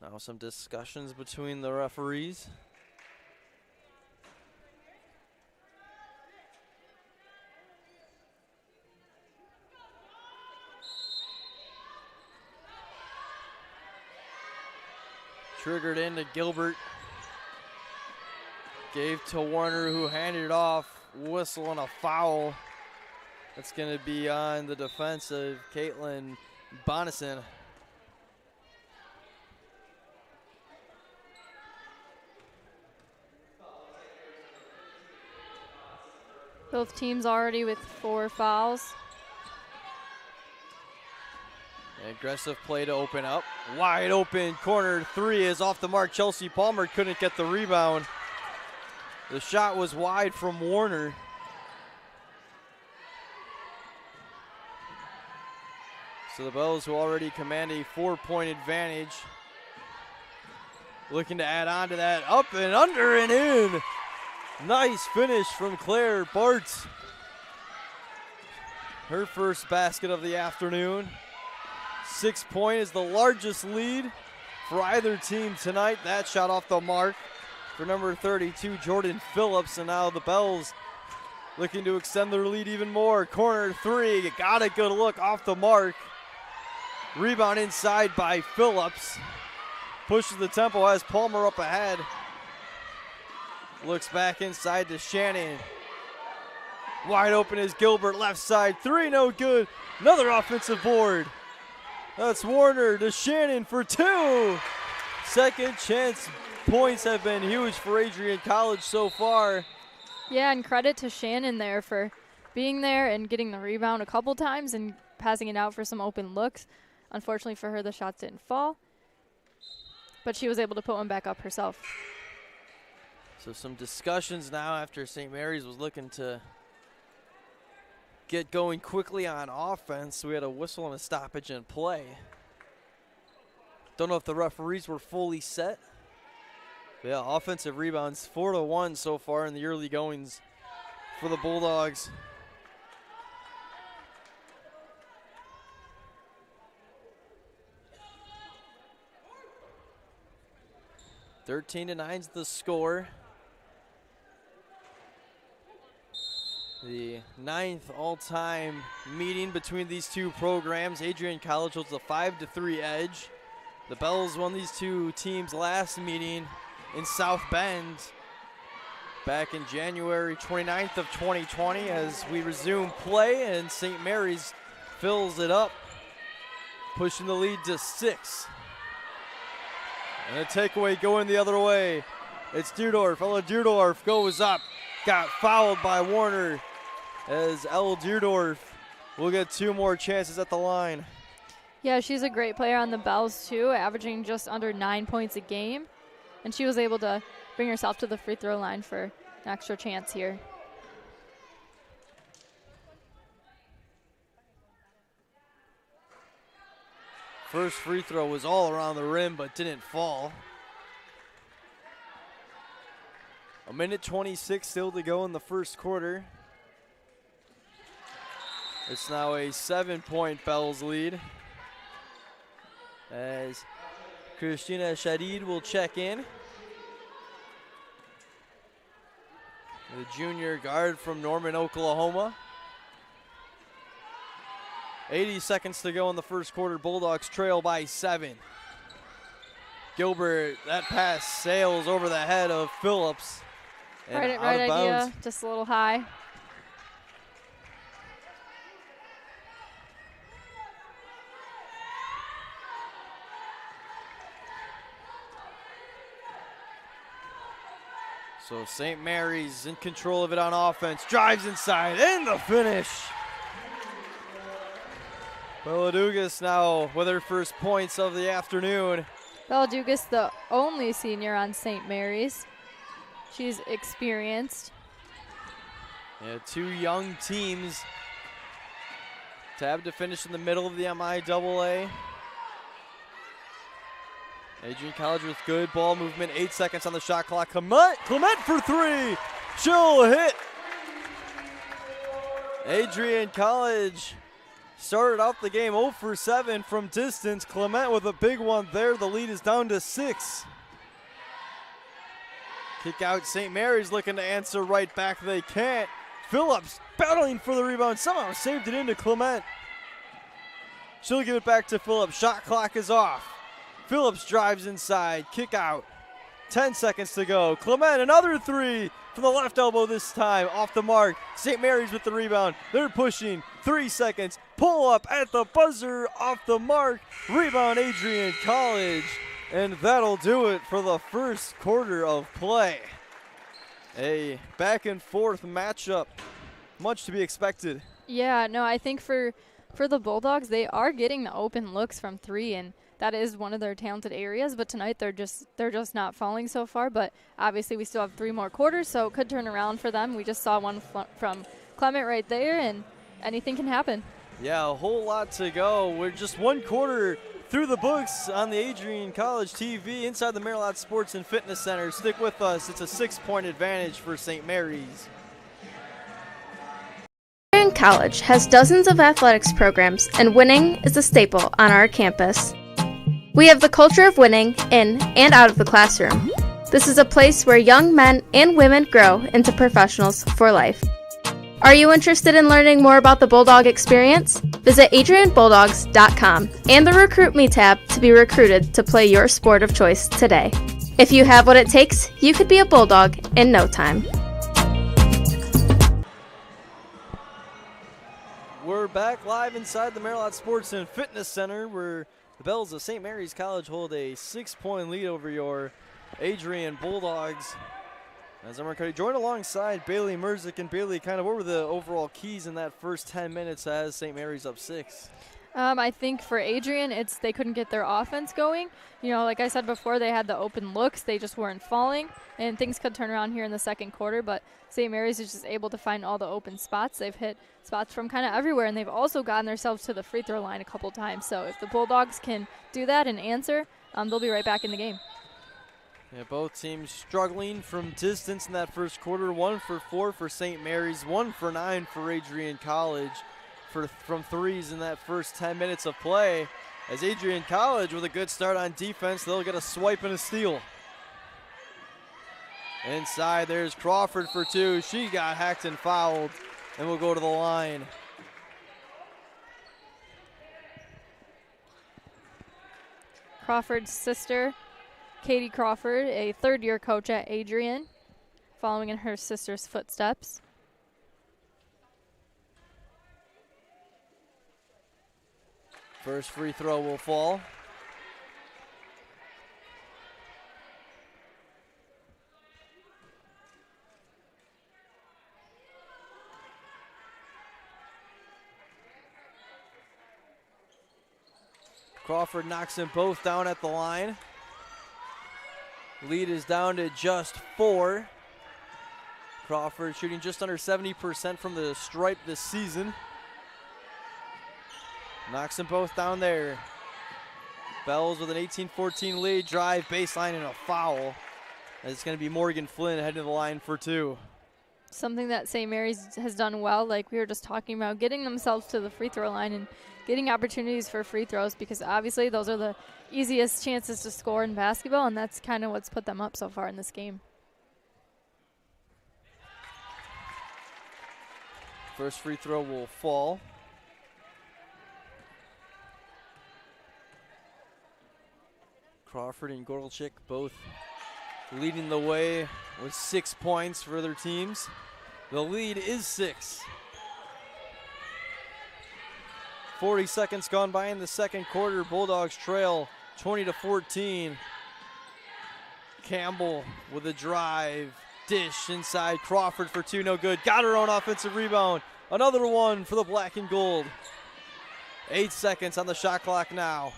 Now some discussions between the referees. Triggered into Gilbert. Gave to Warner, who handed it off. Whistle and a foul. That's going to be on the defense of Caitlin Bonison. Both teams already with 4 fouls. Aggressive play to open up. Wide open corner 3 is off the mark. Chelsea Palmer couldn't get the rebound. The shot was wide from Warner. So the Bells, who already command a 4-point advantage, looking to add on to that. Up and under and in. Nice finish from Claire Bartz. Her first basket of the afternoon. 6-point is the largest lead for either team tonight. That shot off the mark for number 32, Jordan Phillips. And now the Bells looking to extend their lead even more. Corner 3, got a good look off the mark. Rebound inside by Phillips. Pushes the tempo, has Palmer up ahead. Looks back inside to Shannon. Wide open is Gilbert, left side, 3, no good. Another offensive board. That's Warner to Shannon for 2. Second chance points have been huge for Adrian College so far. Yeah, and credit to Shannon there for being there and getting the rebound a couple times and passing it out for some open looks. Unfortunately for her, the shots didn't fall, but she was able to put one back up herself. So some discussions now after St. Mary's was looking to get going quickly on offense. We had a whistle and a stoppage in play. Don't know if the referees were fully set. But yeah, offensive rebounds 4-1 so far in the early goings for the Bulldogs. (13-9 is the score. The 9th all-time meeting between these two programs. Adrian College holds a 5-3 edge. The Bells won these two teams' last meeting in South Bend back in January 29th of 2020 as we resume play, and St. Mary's fills it up, pushing the lead to 6. And a takeaway going the other way. It's Deerdorf. Ella Deerdorf goes up. Got fouled by Warner as Ella Deerdorf will get 2 more chances at the line. Yeah, she's a great player on the Bells too, averaging just under 9 points a game. And she was able to bring herself to the free throw line for an extra chance here. First free throw was all around the rim but didn't fall. 1:26 still to go in the first quarter. It's now a 7-point Bells lead as Christina Shadid will check in. The junior guard from Norman, Oklahoma. 80 seconds to go in the first quarter. Bulldogs trail by 7. Gilbert, that pass sails over the head of Phillips. And Right out of bounds. idea, just a little high. So St. Mary's in control of it on offense. Drives inside, and the finish. Bella Dugas now with her first points of the afternoon. Bella Dugas, the only senior on St. Mary's. She's experienced. Yeah, 2 young teams. Tab to finish in the middle of the MIAA. Adrian College with good ball movement. 8 seconds on the shot clock. Clement for 3. She'll hit. Adrian College started off the game 0 for 7 from distance. Clement with a big one there. The lead is down to 6. Kick out St. Mary's looking to answer right back. They can't. Phillips battling for the rebound. Somehow saved it into Clement. She'll give it back to Phillips. Shot clock is off. Phillips drives inside. Kick out. 10 seconds to go. Clement, another 3 from the left elbow this time. Off the mark. St. Mary's with the rebound. They're pushing. 3 seconds. Pull up at the buzzer. Off the mark. Rebound Adrian College. And that'll do it for the first quarter of play. A back and forth matchup. Much to be expected. Yeah, no, I think for the Bulldogs, they are getting the open looks from 3, and that is one of their talented areas. But tonight they're just not falling so far. But obviously we still have 3 more quarters, so it could turn around for them. We just saw one from Clement right there, and anything can happen. Yeah, a whole lot to go. We're just 1 quarter through the books on the Adrian College TV inside the Maryland Sports and Fitness Center. Stick with us. It's a 6-point advantage for St. Mary's. Adrian College has dozens of athletics programs, and winning is a staple on our campus. We have the culture of winning in and out of the classroom. This is a place where young men and women grow into professionals for life. Are you interested in learning more about the Bulldog experience? Visit adrianbulldogs.com and the Recruit Me tab to be recruited to play your sport of choice today. If you have what it takes, you could be a Bulldog in no time. We're back live inside the Maryland Sports and Fitness Center where the Bells of St. Mary's College hold a 6-point lead over your Adrian Bulldogs. As I'm joined alongside Bailey Merzick. And Bailey, kind of what were the overall keys in that first 10 minutes as St. Mary's up 6? I think for Adrian, it's they couldn't get their offense going. You know, like I said before, they had the open looks. They just weren't falling, and things could turn around here in the second quarter. But St. Mary's is just able to find all the open spots. They've hit spots from kind of everywhere, and they've also gotten themselves to the free throw line a couple times. So if the Bulldogs can do that and answer, they'll be right back in the game. Yeah, both teams struggling from distance in that first quarter. 1 for 4 for St. Mary's, 1 for 9 for Adrian College from threes in that first 10 minutes of play. As Adrian College with a good start on defense, they'll get a swipe and a steal. Inside, there's Crawford for 2. She got hacked and fouled, and will go to the line. Crawford's sister, Katie Crawford, a third-year coach at Adrian, following in her sister's footsteps. First free throw will fall. Crawford knocks them both down at the line. Lead is down to just 4. Crawford shooting just under 70% from the stripe this season. Knocks them both down there. Bells with an 18-14 lead, drive, baseline, and a foul. It's going to be Morgan Flynn heading to the line for 2. Something that St. Mary's has done well, like we were just talking about, getting themselves to the free throw line and getting opportunities for free throws, because obviously those are the easiest chances to score in basketball, and that's kind of what's put them up so far in this game. First free throw will fall. Crawford and Gorelchik both leading the way with 6 points for their teams. The lead is 6. 40 seconds gone by in the second quarter. Bulldogs trail 20-14. Campbell with a drive. Dish inside. Crawford for 2, no good. Got her own offensive rebound. Another one for the black and gold. 8 seconds on the shot clock now.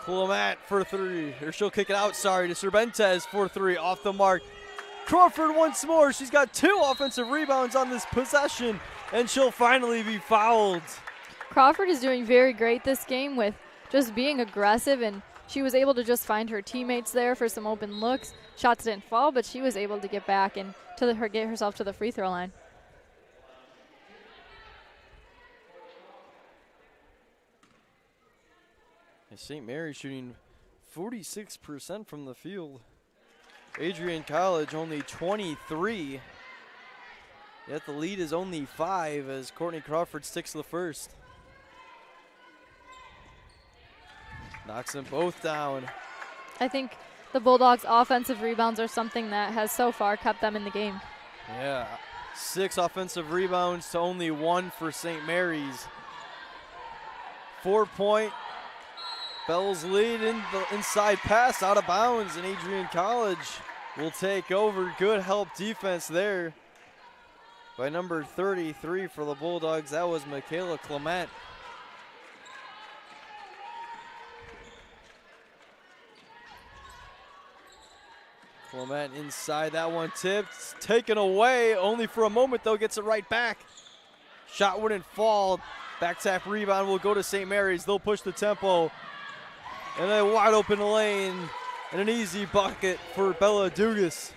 Clement for 3, or she'll kick it out, sorry, to Cervantes for 3, off the mark. Crawford once more, she's got 2 offensive rebounds on this possession, and she'll finally be fouled. Crawford is doing very great this game with just being aggressive, and she was able to just find her teammates there for some open looks. Shots didn't fall, but she was able to get back and get herself to the free throw line. St. Mary's shooting 46% from the field. Adrian College only 23. Yet the lead is only 5 as Courtney Crawford sticks to the first. Knocks them both down. I think the Bulldogs' offensive rebounds are something that has so far kept them in the game. Yeah, 6 offensive rebounds to only 1 for St. Mary's. 4-point. Bell's lead in the inside pass out of bounds, and Adrian College will take over. Good help defense there by number 33 for the Bulldogs. That was Michaela Clement. Clement inside, that one tipped, taken away, only for a moment though, gets it right back. Shot wouldn't fall. Back tap rebound will go to St. Mary's. They'll push the tempo. And a wide open lane and an easy bucket for Bella Dugas.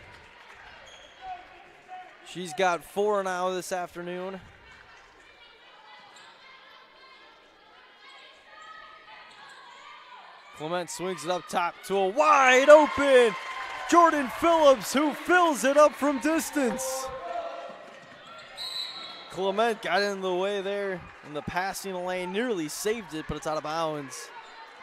She's got 4 now this afternoon. Clement swings it up top to a wide open Jordan Phillips, who fills it up from distance. Clement got in the way there in the passing lane, nearly saved it, but it's out of bounds.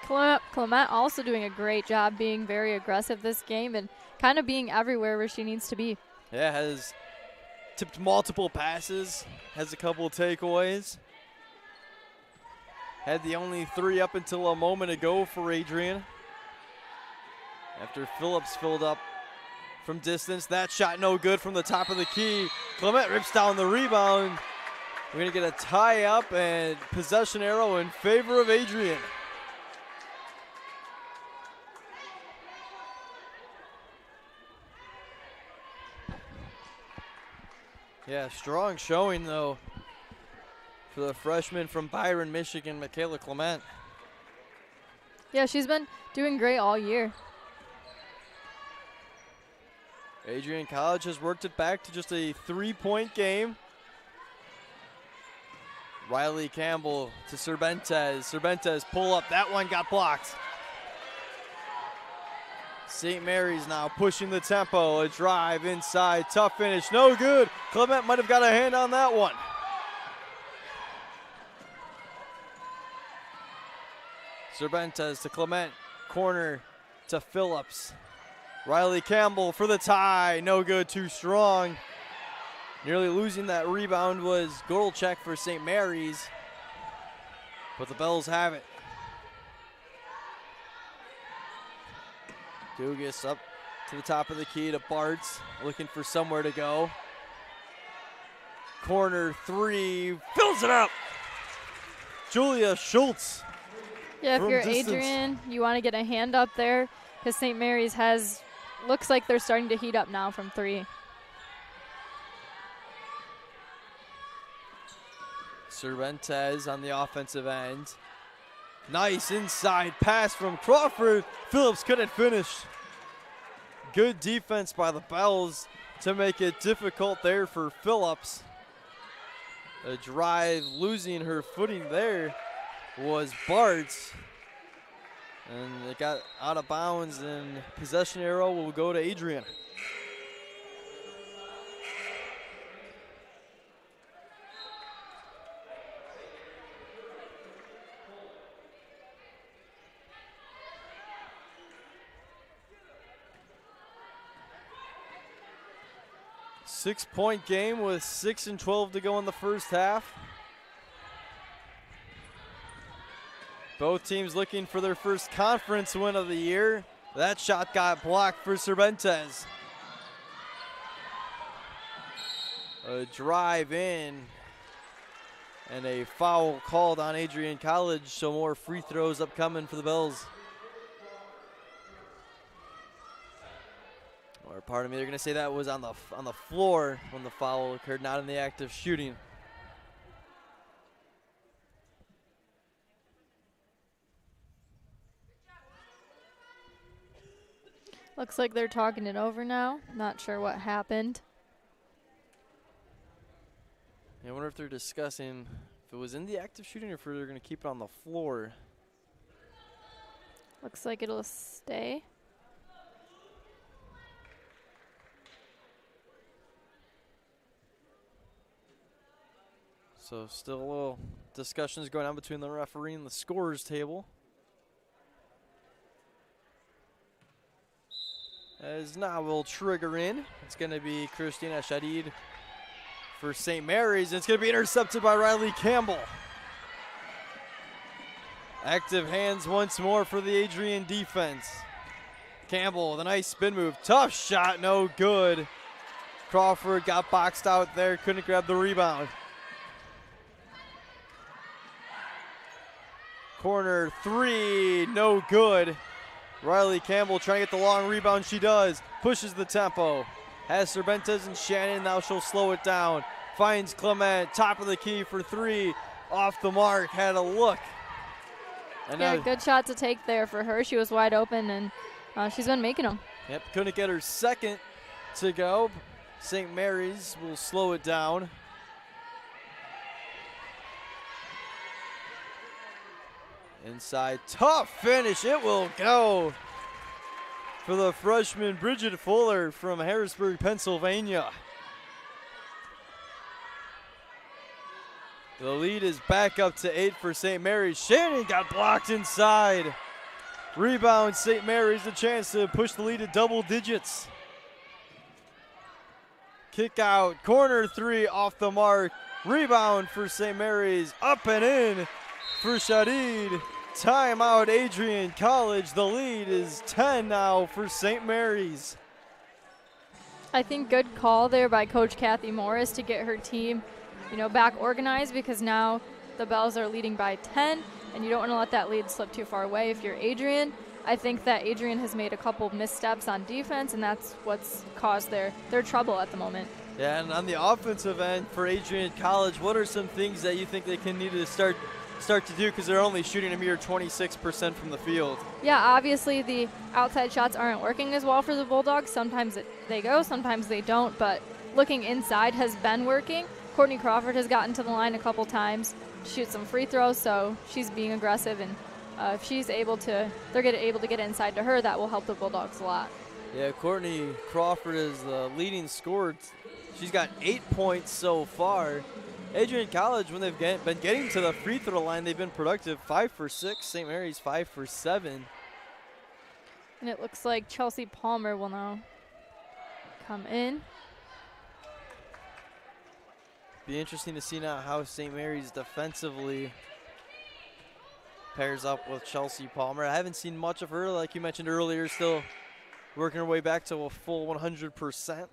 Clement also doing a great job being very aggressive this game and kind of being everywhere where she needs to be. Yeah, has tipped multiple passes, has a couple of takeaways. Had the only 3 up until a moment ago for Adrian. After Phillips filled up from distance, that shot no good from the top of the key. Clement rips down the rebound, We're going to get a tie up and possession arrow in favor of Adrian. Yeah, strong showing though for the freshman from Byron, Michigan, Michaela Clement. Yeah, she's been doing great all year. Adrian College has worked it back to just a 3-point game. Riley Campbell to Cervantes. Cervantes pull up. That one got blocked. St. Mary's now pushing the tempo. A drive inside. Tough finish. No good. Clement might have got a hand on that one. Cervantes to Clement. Corner to Phillips. Riley Campbell for the tie. No good. Too strong. Nearly losing that rebound was Gorelchek for St. Mary's. But the Bells have it. Dugas up to the top of the key to Bartz. Looking for somewhere to go. Corner three. Fills it up. Julia Schultz. Yeah, if you're distance. Adrian, you want to get a hand up there because St. Mary's looks like they're starting to heat up now from 3. Cervantes on the offensive end. Nice inside pass from Crawford. Phillips couldn't finish. Good defense by the Bells to make it difficult there for Phillips. A drive losing her footing there was Bartz. And it got out of bounds, and possession arrow will go to Adrian. Six-point game with 6:12 to go in the first half. Both teams looking for their first conference win of the year. That shot got blocked for Cervantes. A drive in and a foul called on Adrian College, so more free throws upcoming for the Bells. Or pardon me, they're going to say that was on the floor when the foul occurred, not in the act of shooting. Looks like they're talking it over now. Not sure what happened. I wonder if they're discussing if it was in the act of shooting or if they're going to keep it on the floor. Looks like it'll stay. So still a little discussions going on between the referee and the scorers table. As now will trigger in. It's going to be Christina Shadid for St. Mary's. And it's going to be intercepted by Riley Campbell. Active hands once more for the Adrian defense. Campbell with a nice spin move. Tough shot, no good. Crawford got boxed out there, couldn't grab the rebound. Corner three, no good. Riley Campbell trying to get the long rebound. She does. Pushes the tempo. Has Cervantes and Shannon. Now she'll slow it down. Finds Clement. Top of the key for 3. Off the mark. Had a look. And yeah, good shot to take there for her. She was wide open, and she's been making them. Yep, couldn't get her second to go. St. Mary's will slow it down. Inside, tough finish, it will go for the freshman Bridget Fuller from Harrisburg, Pennsylvania. The lead is back up to 8 for St. Mary's. Shannon got blocked inside. Rebound, St. Mary's, a chance to push the lead to double digits. Kick out, corner 3 off the mark. Rebound for St. Mary's, up and in for Shadid. Timeout, Adrian College. The lead is 10 now for St. Mary's. I think good call there by Coach Kathy Morris to get her team, back organized, because now the Bells are leading by 10, and you don't want to let that lead slip too far away. If you're Adrian, I think that Adrian has made a couple missteps on defense, and that's what's caused their trouble at the moment. Yeah, and on the offensive end for Adrian College, what are some things that you think they can need to start to do, because they're only shooting a mere 26% from the field? Yeah, obviously the outside shots aren't working as well for the Bulldogs. Sometimes they go, sometimes they don't, but looking inside has been working. Courtney Crawford has gotten to the line a couple times, shoot some free throws, so she's being aggressive, and if she's able to, able to get inside to her, that will help the Bulldogs a lot. Yeah, Courtney Crawford is the leading scorer. She's got 8 points so far. Adrian College, when they've been getting to the free throw line, they've been productive. 5 for 6. St. Mary's 5 for 7. And it looks like Chelsea Palmer will now come in. Be interesting to see now how St. Mary's defensively pairs up with Chelsea Palmer. I haven't seen much of her, like you mentioned earlier, still working her way back to a full 100%.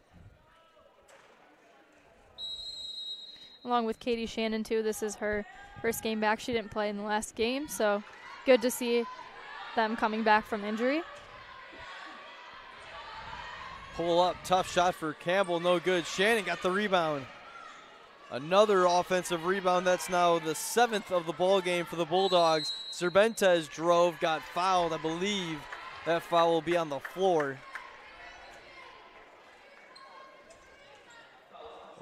Along with Katie Shannon, too. This is her first game back. She didn't play in the last game, so good to see them coming back from injury. Pull up, tough shot for Campbell, no good. Shannon got the rebound. Another offensive rebound. That's now the 7th of the ball game for the Bulldogs. Cervantes drove, got fouled. I believe that foul will be on the floor.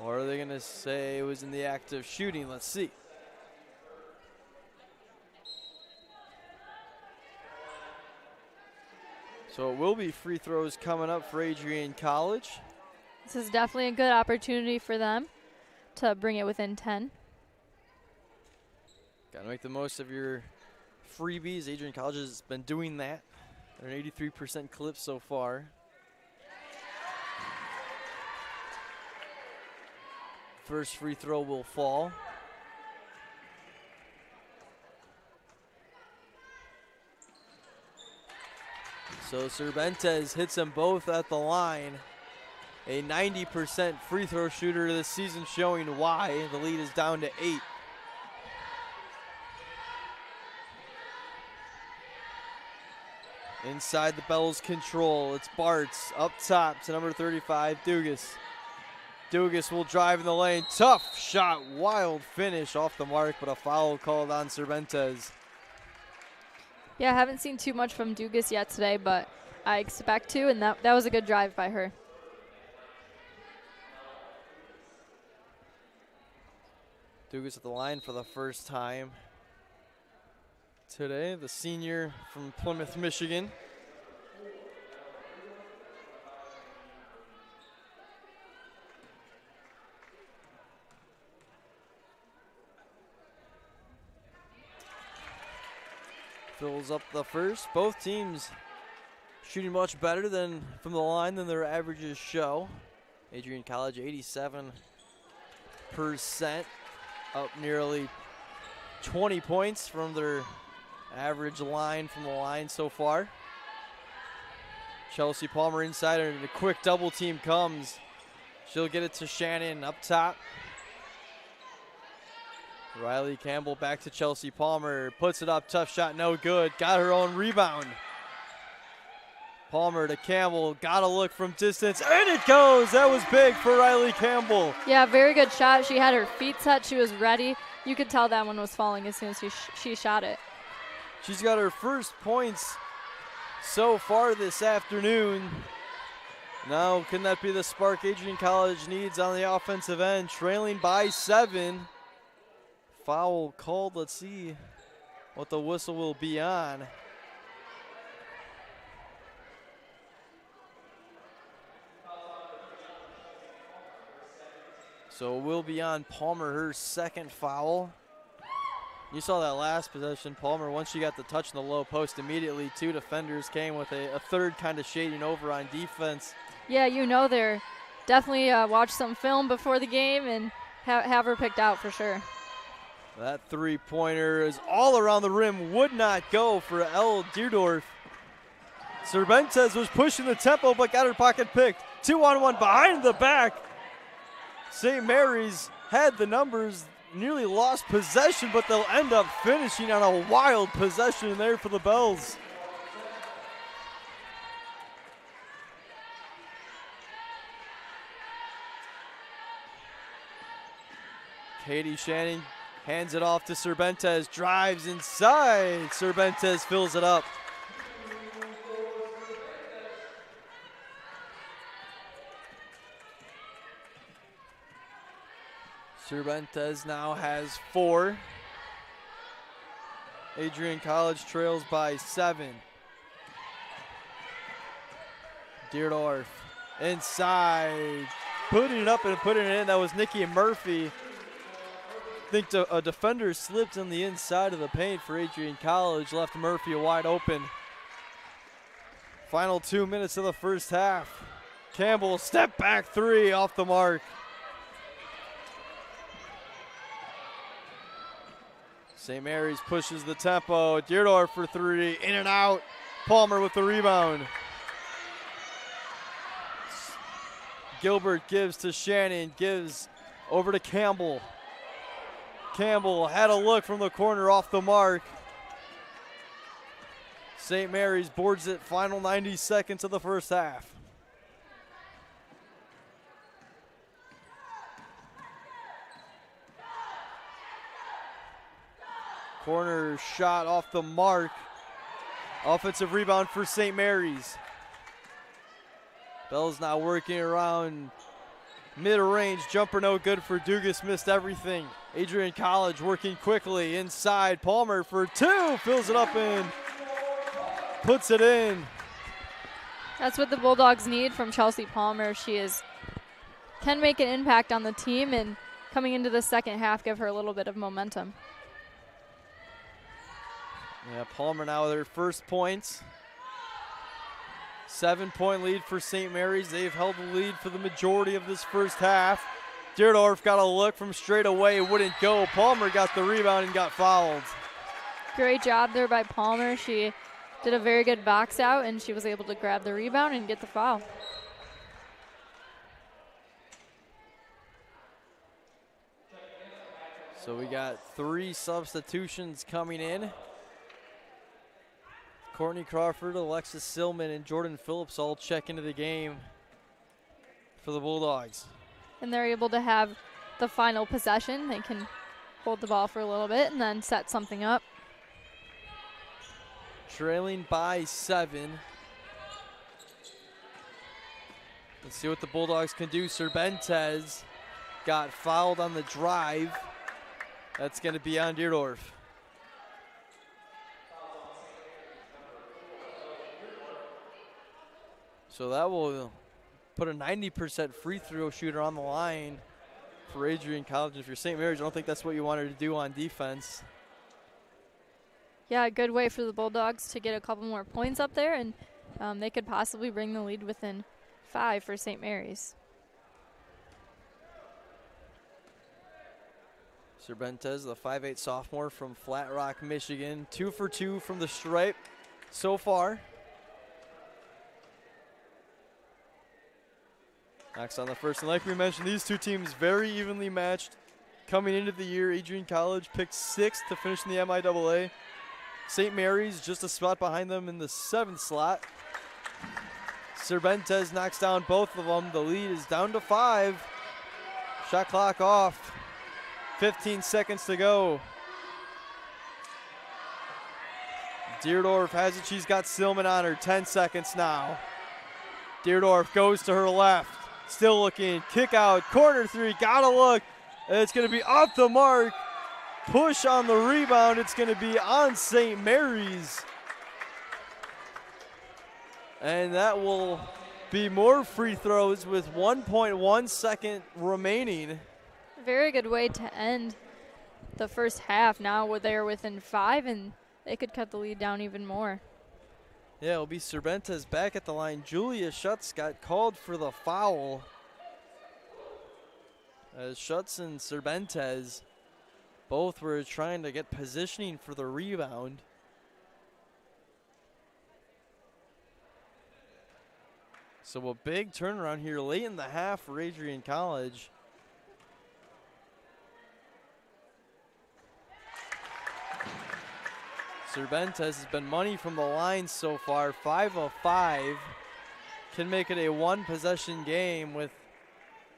Or are they going to say it was in the act of shooting? Let's see. So it will be free throws coming up for Adrian College. This is definitely a good opportunity for them to bring it within 10. Got to make the most of your freebies. Adrian College has been doing that. They're an 83% clip so far. First free throw will fall. So Cervantes hits them both at the line. A 90% free throw shooter this season, showing why. The lead is down to 8. Inside the Bells' control, it's Bartz up top to number 35, Dugas. Dugas will drive in the lane. Tough shot, wild finish off the mark, but a foul called on Cervantes. Yeah, I haven't seen too much from Dugas yet today, but I expect to, and that was a good drive by her. Dugas at the line for the first time today, the senior from Plymouth, Michigan. Fills up the first. Both teams shooting much better than from the line than their averages show. Adrian College 87%, up nearly 20 points from their average line from the line so far. Chelsea Palmer inside, and a quick double team comes. She'll get it to Shannon up top. Riley Campbell back to Chelsea Palmer, puts it up, tough shot, no good. Got her own rebound. Palmer to Campbell, got a look from distance, and it goes. That was big for Riley Campbell. Yeah, very good shot. She had her feet set, she was ready. You could tell that one was falling as soon as she shot it. She's got her first points so far this afternoon. Now, can that be the spark Adrian College needs on the offensive end? Trailing by 7. Foul called. Let's see what the whistle will be on. So it will be on Palmer, her second foul. You saw that last possession. Palmer, once she got the touch in the low post, immediately 2 defenders came with a third kind of shading over on defense. Yeah, they're definitely watch some film before the game and have her picked out for sure. That three-pointer is all around the rim, would not go for Elle Deerdorf. Cervantes was pushing the tempo but got her pocket picked. 2-on-1 behind the back. St. Mary's had the numbers, nearly lost possession, but they'll end up finishing on a wild possession there for the Bells. Katie Shannon hands it off to Cervantes, drives inside. Cervantes fills it up. Cervantes now has 4. Adrian College trails by 7. Deerdorf inside, putting it up and putting it in. That was Nikki Murphy. I think a defender slipped on the inside of the paint for Adrian College, left Murphy wide open. Final 2 minutes of the first half. Campbell, step back 3 off the mark. St. Mary's pushes the tempo. Deerdorf for 3, in and out. Palmer with the rebound. Gilbert gives to Shannon, gives over to Campbell. Campbell had a look from the corner off the mark. St. Mary's boards it, final 90 seconds of the first half. Corner shot off the mark. Offensive rebound for St. Mary's. Bell's now working around mid-range. Jumper no good for Dugas, missed everything. Adrian College working quickly inside. Palmer for 2, fills it up and puts it in. That's what the Bulldogs need from Chelsea Palmer. She can make an impact on the team, and coming into the second half, give her a little bit of momentum. Yeah, Palmer now with her first points. 7-point lead for St. Mary's. They've held the lead for the majority of this first half. Deerdorf got a look from straight away, wouldn't go. Palmer got the rebound and got fouled. Great job there by Palmer. She did a very good box out, and she was able to grab the rebound and get the foul. So we got 3 substitutions coming in. Courtney Crawford, Alexis Silman, and Jordan Phillips all check into the game for the Bulldogs. And they're able to have the final possession. They can hold the ball for a little bit and then set something up. Trailing by 7. Let's see what the Bulldogs can do. Cervantes got fouled on the drive. That's going to be on Deerdorf. So that will put a 90% free throw shooter on the line for Adrian College. If you're St. Mary's, I don't think that's what you wanted to do on defense. Yeah, a good way for the Bulldogs to get a couple more points up there, and they could possibly bring the lead within 5 for St. Mary's. Cervantes, the 5'8" sophomore from Flat Rock, Michigan. 2 for 2 from the stripe so far. Next on the first, and like we mentioned, these two teams very evenly matched coming into the year. Adrian College picked 6th to finish in the MIAA. St. Mary's just a spot behind them in the 7th slot. Cervantes knocks down both of them. The lead is down to 5. Shot clock off. 15 seconds to go. Deerdorf has it. She's got Silman on her. 10 seconds now. Deerdorf goes to her left. Still looking. Kick out. Corner 3. Gotta look. It's going to be off the mark. Push on the rebound. It's going to be on St. Mary's. And that will be more free throws with 1.1 second remaining. Very good way to end the first half. Now they're within 5, and they could cut the lead down even more. Yeah, it'll be Cervantes back at the line. Julia Schutz got called for the foul. As Schutz and Cervantes both were trying to get positioning for the rebound. So a big turnaround here late in the half for Adrian College. Cervantes has been money from the line so far, 5 of 5. Can make it a one-possession game with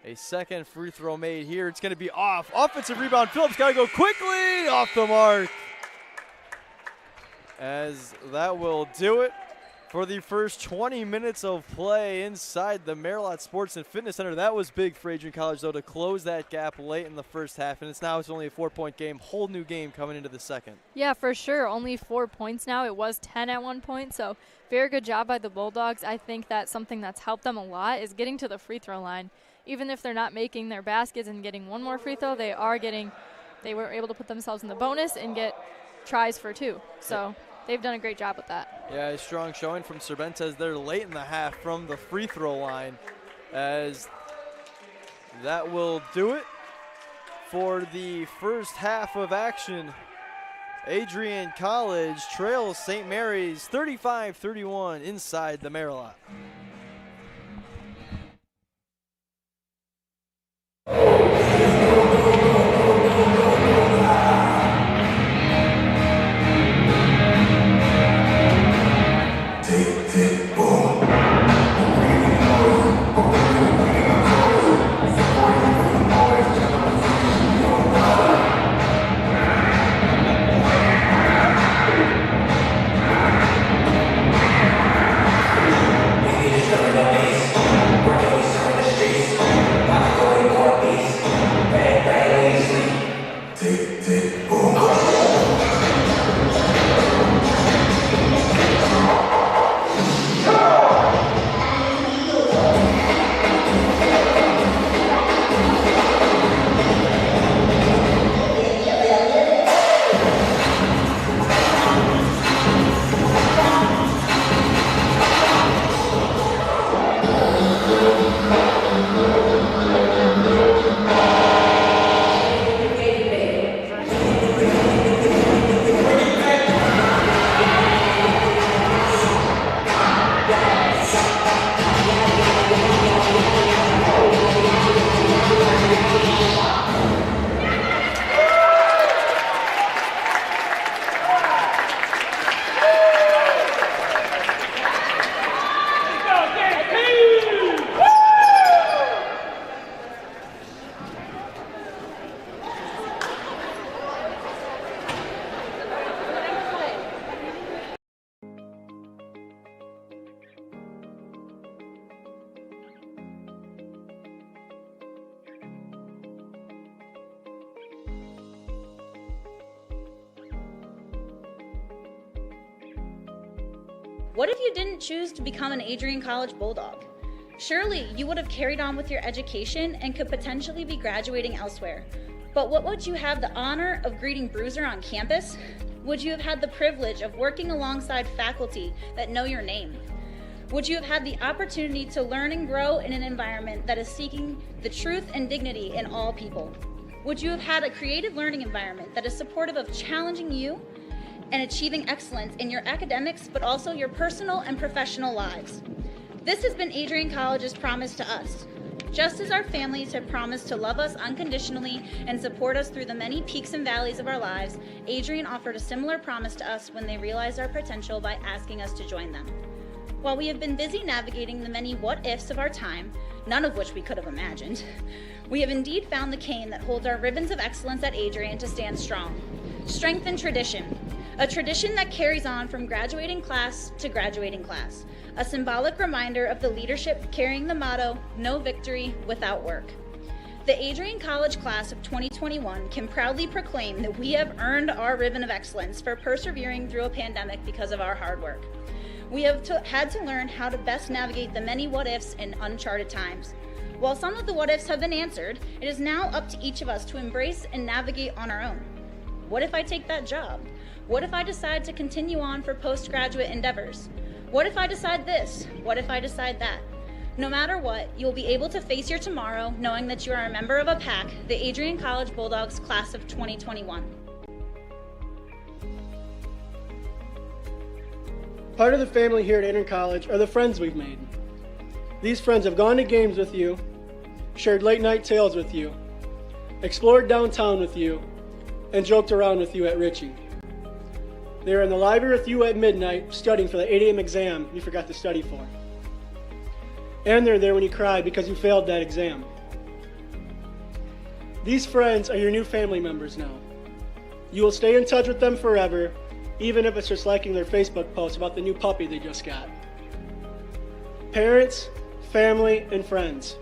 a second free throw made here. It's going to be off. Offensive rebound. Phillips got to go quickly off the mark. As that will do it for the first 20 minutes of play inside the Merrilat Sports and Fitness Center. That was big for Adrian College, though, to close that gap late in the first half. And it's only a 4-point game. Whole new game coming into the second. Yeah, for sure. Only 4 points now. It was 10 at one point, so very good job by the Bulldogs. I think that's something that's helped them a lot is getting to the free throw line. Even if they're not making their baskets and getting one more free throw, they were able to put themselves in the bonus and get tries for 2. So they've done a great job with that. Yeah, a strong showing from Cervantes there late in the half from the free throw line, as that will do it for the first half of action. Adrian College trails St. Mary's 35-31 inside the Merrilat. What if you didn't choose to become an Adrian College Bulldog? Surely you would have carried on with your education and could potentially be graduating elsewhere. But what would you have the honor of greeting Bruiser on campus? Would you have had the privilege of working alongside faculty that know your name? Would you have had the opportunity to learn and grow in an environment that is seeking the truth and dignity in all people? Would you have had a creative learning environment that is supportive of challenging you and achieving excellence in your academics, but also your personal and professional lives? This has been Adrian College's promise to us. Just as our families have promised to love us unconditionally and support us through the many peaks and valleys of our lives, Adrian offered a similar promise to us when they realized our potential by asking us to join them. While we have been busy navigating the many what-ifs of our time, none of which we could have imagined, we have indeed found the cane that holds our ribbons of excellence at Adrian to stand strong. Strength and tradition. A tradition that carries on from graduating class to graduating class. A symbolic reminder of the leadership carrying the motto, no victory without work. The Adrian College class of 2021 can proudly proclaim that we have earned our ribbon of excellence for persevering through a pandemic because of our hard work. We have had to learn how to best navigate the many what-ifs in uncharted times. While some of the what-ifs have been answered, it is now up to each of us to embrace and navigate on our own. What if I take that job? What if I decide to continue on for postgraduate endeavors? What if I decide this? What if I decide that? No matter what, you'll be able to face your tomorrow knowing that you are a member of a pack, the Adrian College Bulldogs class of 2021. Part of the family here at Adrian College are the friends we've made. These friends have gone to games with you, shared late night tales with you, explored downtown with you, and joked around with you at Ritchie. They are in the library with you at midnight studying for the 8 a.m. exam you forgot to study for. And they're there when you cry because you failed that exam. These friends are your new family members now. You will stay in touch with them forever, even if it's just liking their Facebook post about the new puppy they just got. Parents, family, and friends,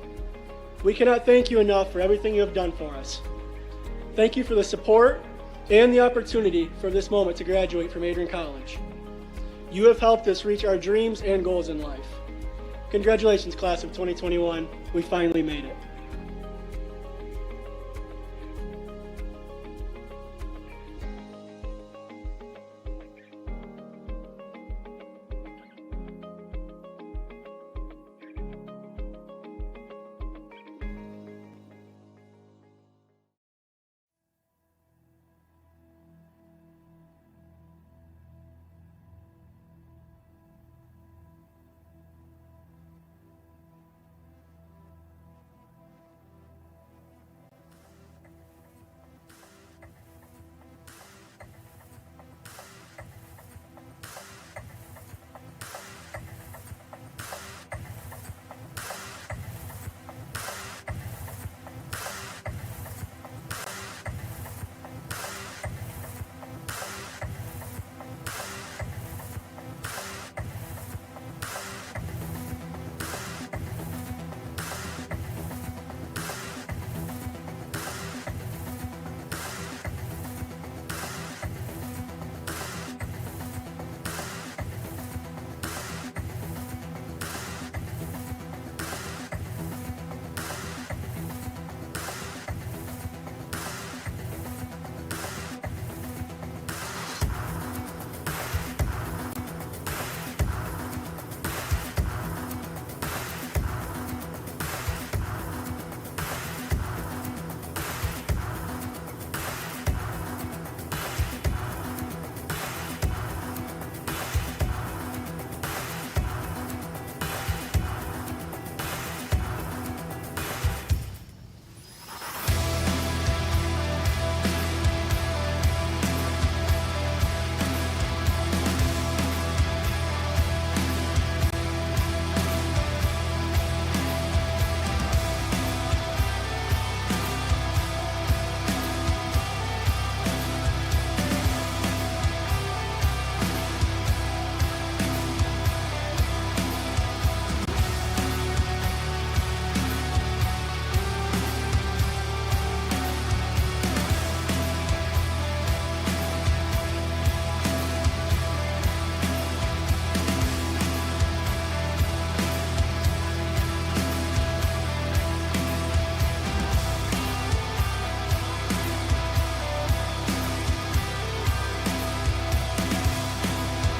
we cannot thank you enough for everything you have done for us. Thank you for the support and the opportunity for this moment to graduate from Adrian College. You have helped us reach our dreams and goals in life. Congratulations, class of 2021. We finally made it.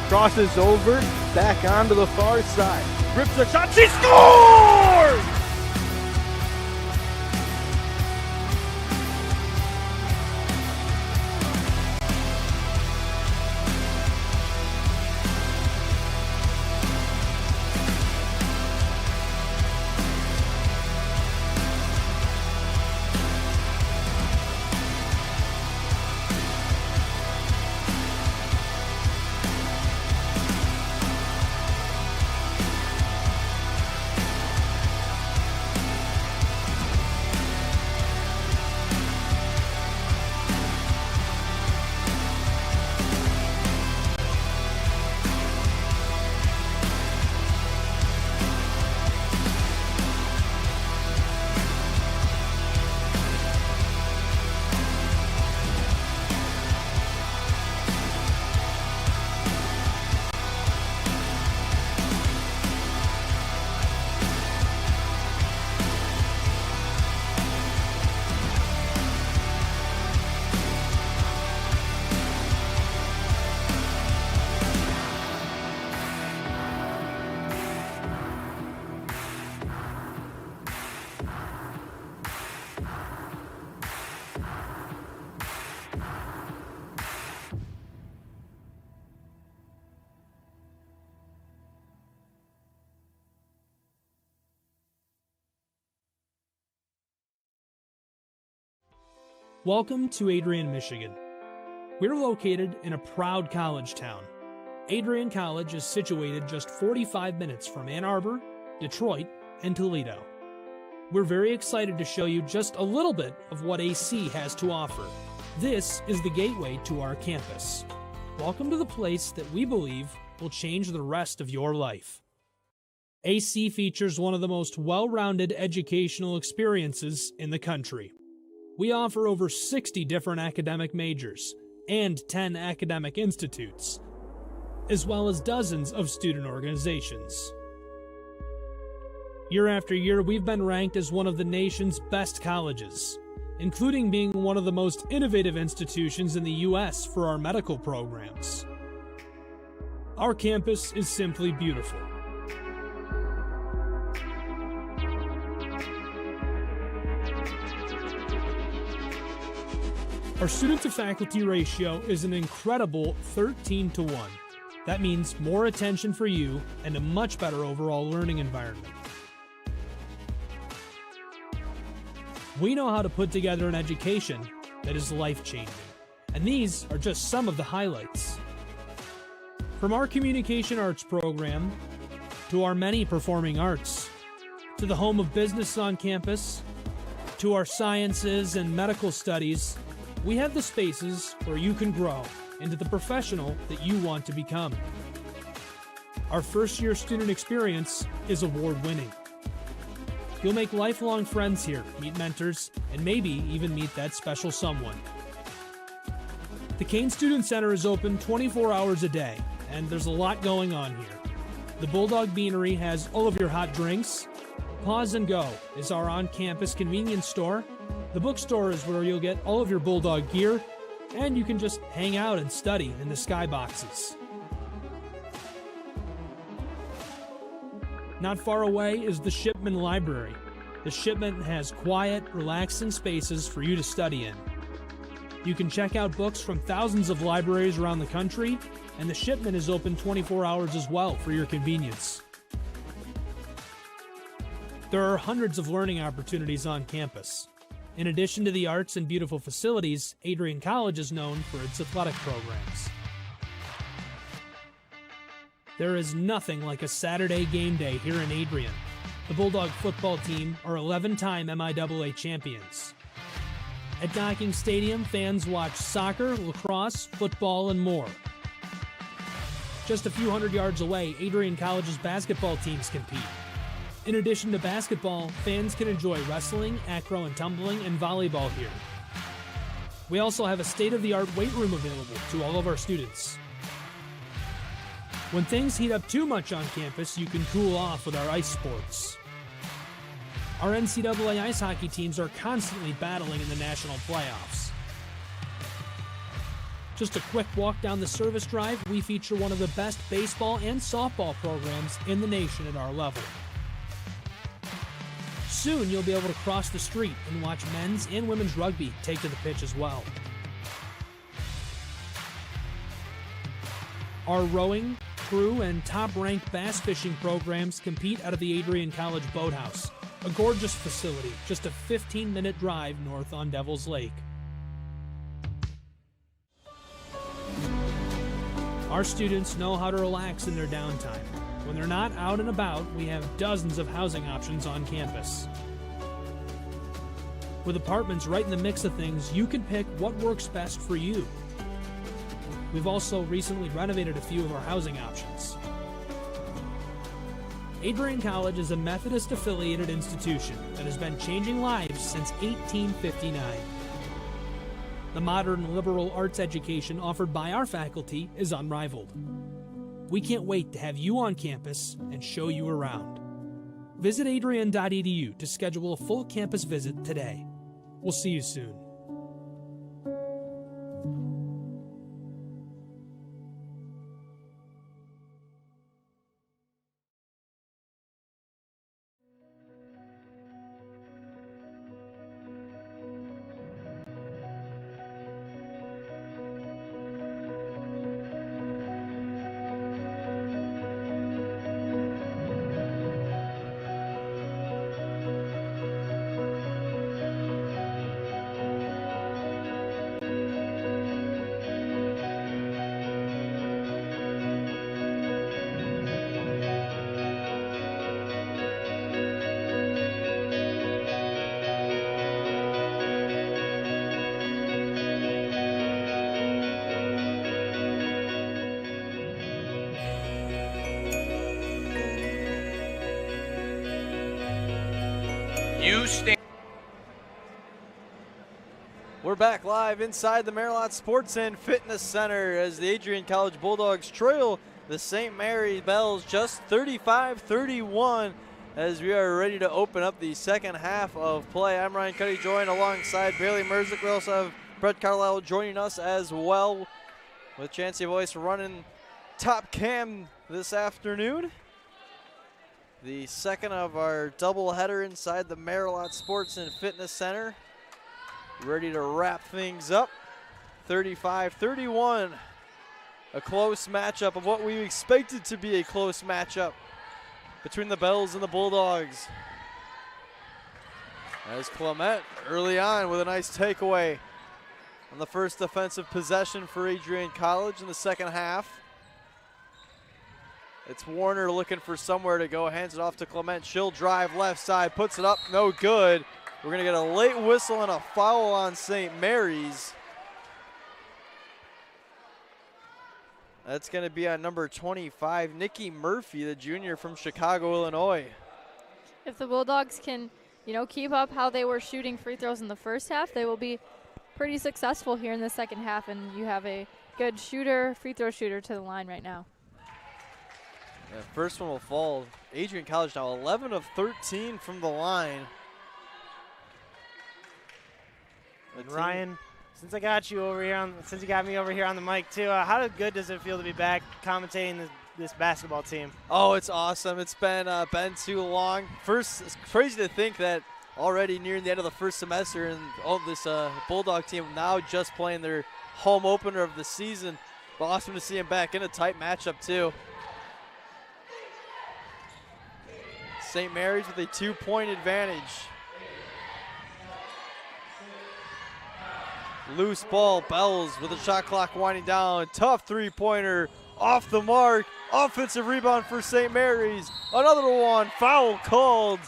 Crosses over, back onto the far side. Rips a shot, she scores! Welcome to Adrian, Michigan. We're located in a proud college town. Adrian College is situated just 45 minutes from Ann Arbor, Detroit, and Toledo. We're very excited to show you just a little bit of what AC has to offer. This is the gateway to our campus. Welcome to the place that we believe will change the rest of your life. AC features one of the most well-rounded educational experiences in the country. We offer over 60 different academic majors and 10 academic institutes, as well as dozens of student organizations. Year after year, we've been ranked as one of the nation's best colleges, including being one of the most innovative institutions in the U.S. for our medical programs. Our campus is simply beautiful. Our student-to-faculty ratio is an incredible 13-to-1. That means more attention for you and a much better overall learning environment. We know how to put together an education that is life-changing, and these are just some of the highlights. From our communication arts program, to our many performing arts, to the home of business on campus, to our sciences and medical studies, we have the spaces where you can grow into the professional that you want to become. Our first-year student experience is award-winning. You'll make lifelong friends here, meet mentors, and maybe even meet that special someone. The Kane Student Center is open 24 hours a day, and there's a lot going on here. The Bulldog Beanery has all of your hot drinks. Pause and Go is our on-campus convenience store. The bookstore is where you'll get all of your Bulldog gear, and you can just hang out and study in the skyboxes. Not far away is the Shipman Library. The Shipman has quiet, relaxing spaces for you to study in. You can check out books from thousands of libraries around the country, and the Shipman is open 24 hours as well for your convenience. There are hundreds of learning opportunities on campus. In addition to the arts and beautiful facilities, Adrian College is known for its athletic programs. There is nothing like a Saturday game day here in Adrian. The Bulldog football team are 11-time MIAA champions. At Docking Stadium, fans watch soccer, lacrosse, football, and more. Just a few hundred yards away, Adrian College's basketball teams compete. In addition to basketball, fans can enjoy wrestling, acro and tumbling, and volleyball here. We also have a state-of-the-art weight room available to all of our students. When things heat up too much on campus, you can cool off with our ice sports. Our NCAA ice hockey teams are constantly battling in the national playoffs. Just a quick walk down the service drive, we feature one of the best baseball and softball programs in the nation at our level. Soon you'll be able to cross the street and watch men's and women's rugby take to the pitch as well. Our rowing, crew, and top-ranked bass fishing programs compete out of the Adrian College Boathouse, a gorgeous facility just a 15-minute drive north on Devil's Lake. Our students know how to relax in their downtime. When they're not out and about, we have dozens of housing options on campus. With apartments right in the mix of things, you can pick what works best for you. We've also recently renovated a few of our housing options. Adrian College is a Methodist-affiliated institution that has been changing lives since 1859. The modern liberal arts education offered by our faculty is unrivaled. We can't wait to have you on campus and show you around. Visit adrian.edu to schedule a full campus visit today. We'll see you soon. do stand. We're back live inside the Maryland Sports and Fitness Center as the Adrian College Bulldogs trail the St. Mary Bells just 35-31 as we are ready to open up the second half of play. I'm Ryan Cuddy, joined alongside Bailey Merzick. We also have Brett Carlisle joining us as well with Chancey Voice running top cam this afternoon. The second of our doubleheader inside the Maryland Sports and Fitness Center. Ready to wrap things up. 35-31. A close matchup of what we expected to be a close matchup between the Bells and the Bulldogs. As Clement early on with a nice takeaway on the first defensive possession for Adrian College in the second half. It's Warner looking for somewhere to go, hands it off to Clement. She'll drive left side, puts it up, no good. We're gonna get a late whistle and a foul on St. Mary's. That's gonna be on number 25, Nikki Murphy, the junior from Chicago, Illinois. If the Bulldogs can, keep up how they were shooting free throws in the first half, they will be pretty successful here in the second half, and you have a good free throw shooter to the line right now. Yeah, first one will fall. Adrian College now 11 of 13 from the line. And Ryan, since I got you over here, since you got me over here on the mic too, how good does it feel to be back commentating this basketball team? Oh, it's awesome. It's been too long. First, it's crazy to think that already nearing the end of the first semester, and this Bulldog team now just playing their home opener of the season. But awesome to see them back in a tight matchup too. St. Mary's with a 2-point advantage. Loose ball, Bells with the shot clock winding down. Tough three-pointer, off the mark. Offensive rebound for St. Mary's. Another one, foul called.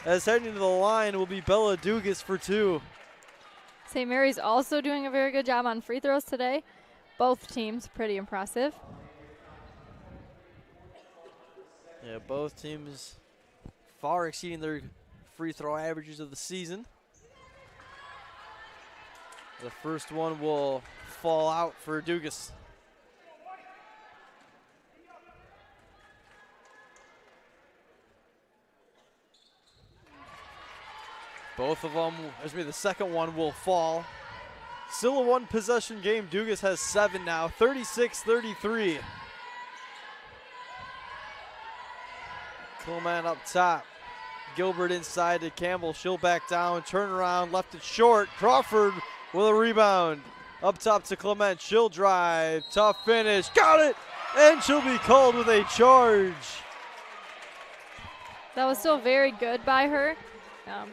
As heading to the line will be Bella Dugas for 2. St. Mary's also doing a very good job on free throws today. Both teams pretty impressive. Yeah, both teams far exceeding their free throw averages of the season. The first one will fall out for Dugas. Both of them, the second one will fall. Still a one-possession game. Dugas has 7 now, 36-33. Clement up top. Gilbert inside to Campbell. She'll back down, turn around, left it short. Crawford with a rebound. Up top to Clement. She'll drive. Tough finish. Got it! And she'll be called with a charge. That was still very good by her.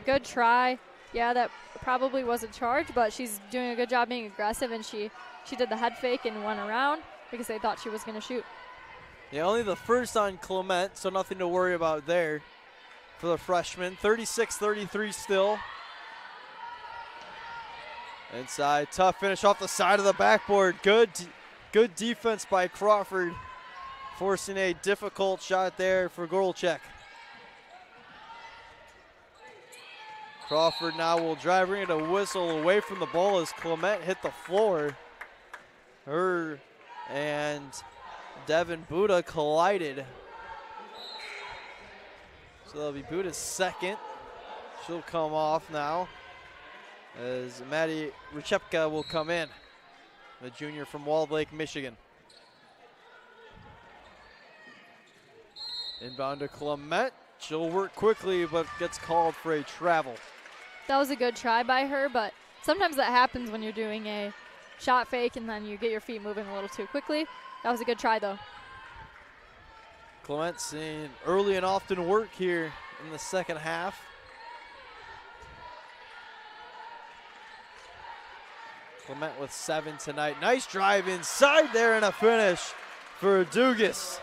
Good try. Yeah, that probably was a charge, but she's doing a good job being aggressive, and she did the head fake and went around because they thought she was going to shoot. Yeah, only the first on Clement, so nothing to worry about there for the freshman. 36-33 still. Inside, tough finish off the side of the backboard. Good defense by Crawford, forcing a difficult shot there for Gorelchek. Crawford now will drive, bring it a whistle away from the ball as Clement hit the floor. Her and Devin Buddha collided. So that'll be Buddha's second. She'll come off now as Maddie Richepka will come in, the junior from Walled Lake, Michigan. Inbound to Clement. She'll work quickly, but gets called for a travel. That was a good try by her, but sometimes that happens when you're doing a shot fake and then you get your feet moving a little too quickly. That was a good try, though. Clement seeing early and often work here in the second half. Clement with 7 tonight. Nice drive inside there and a finish for Dugas.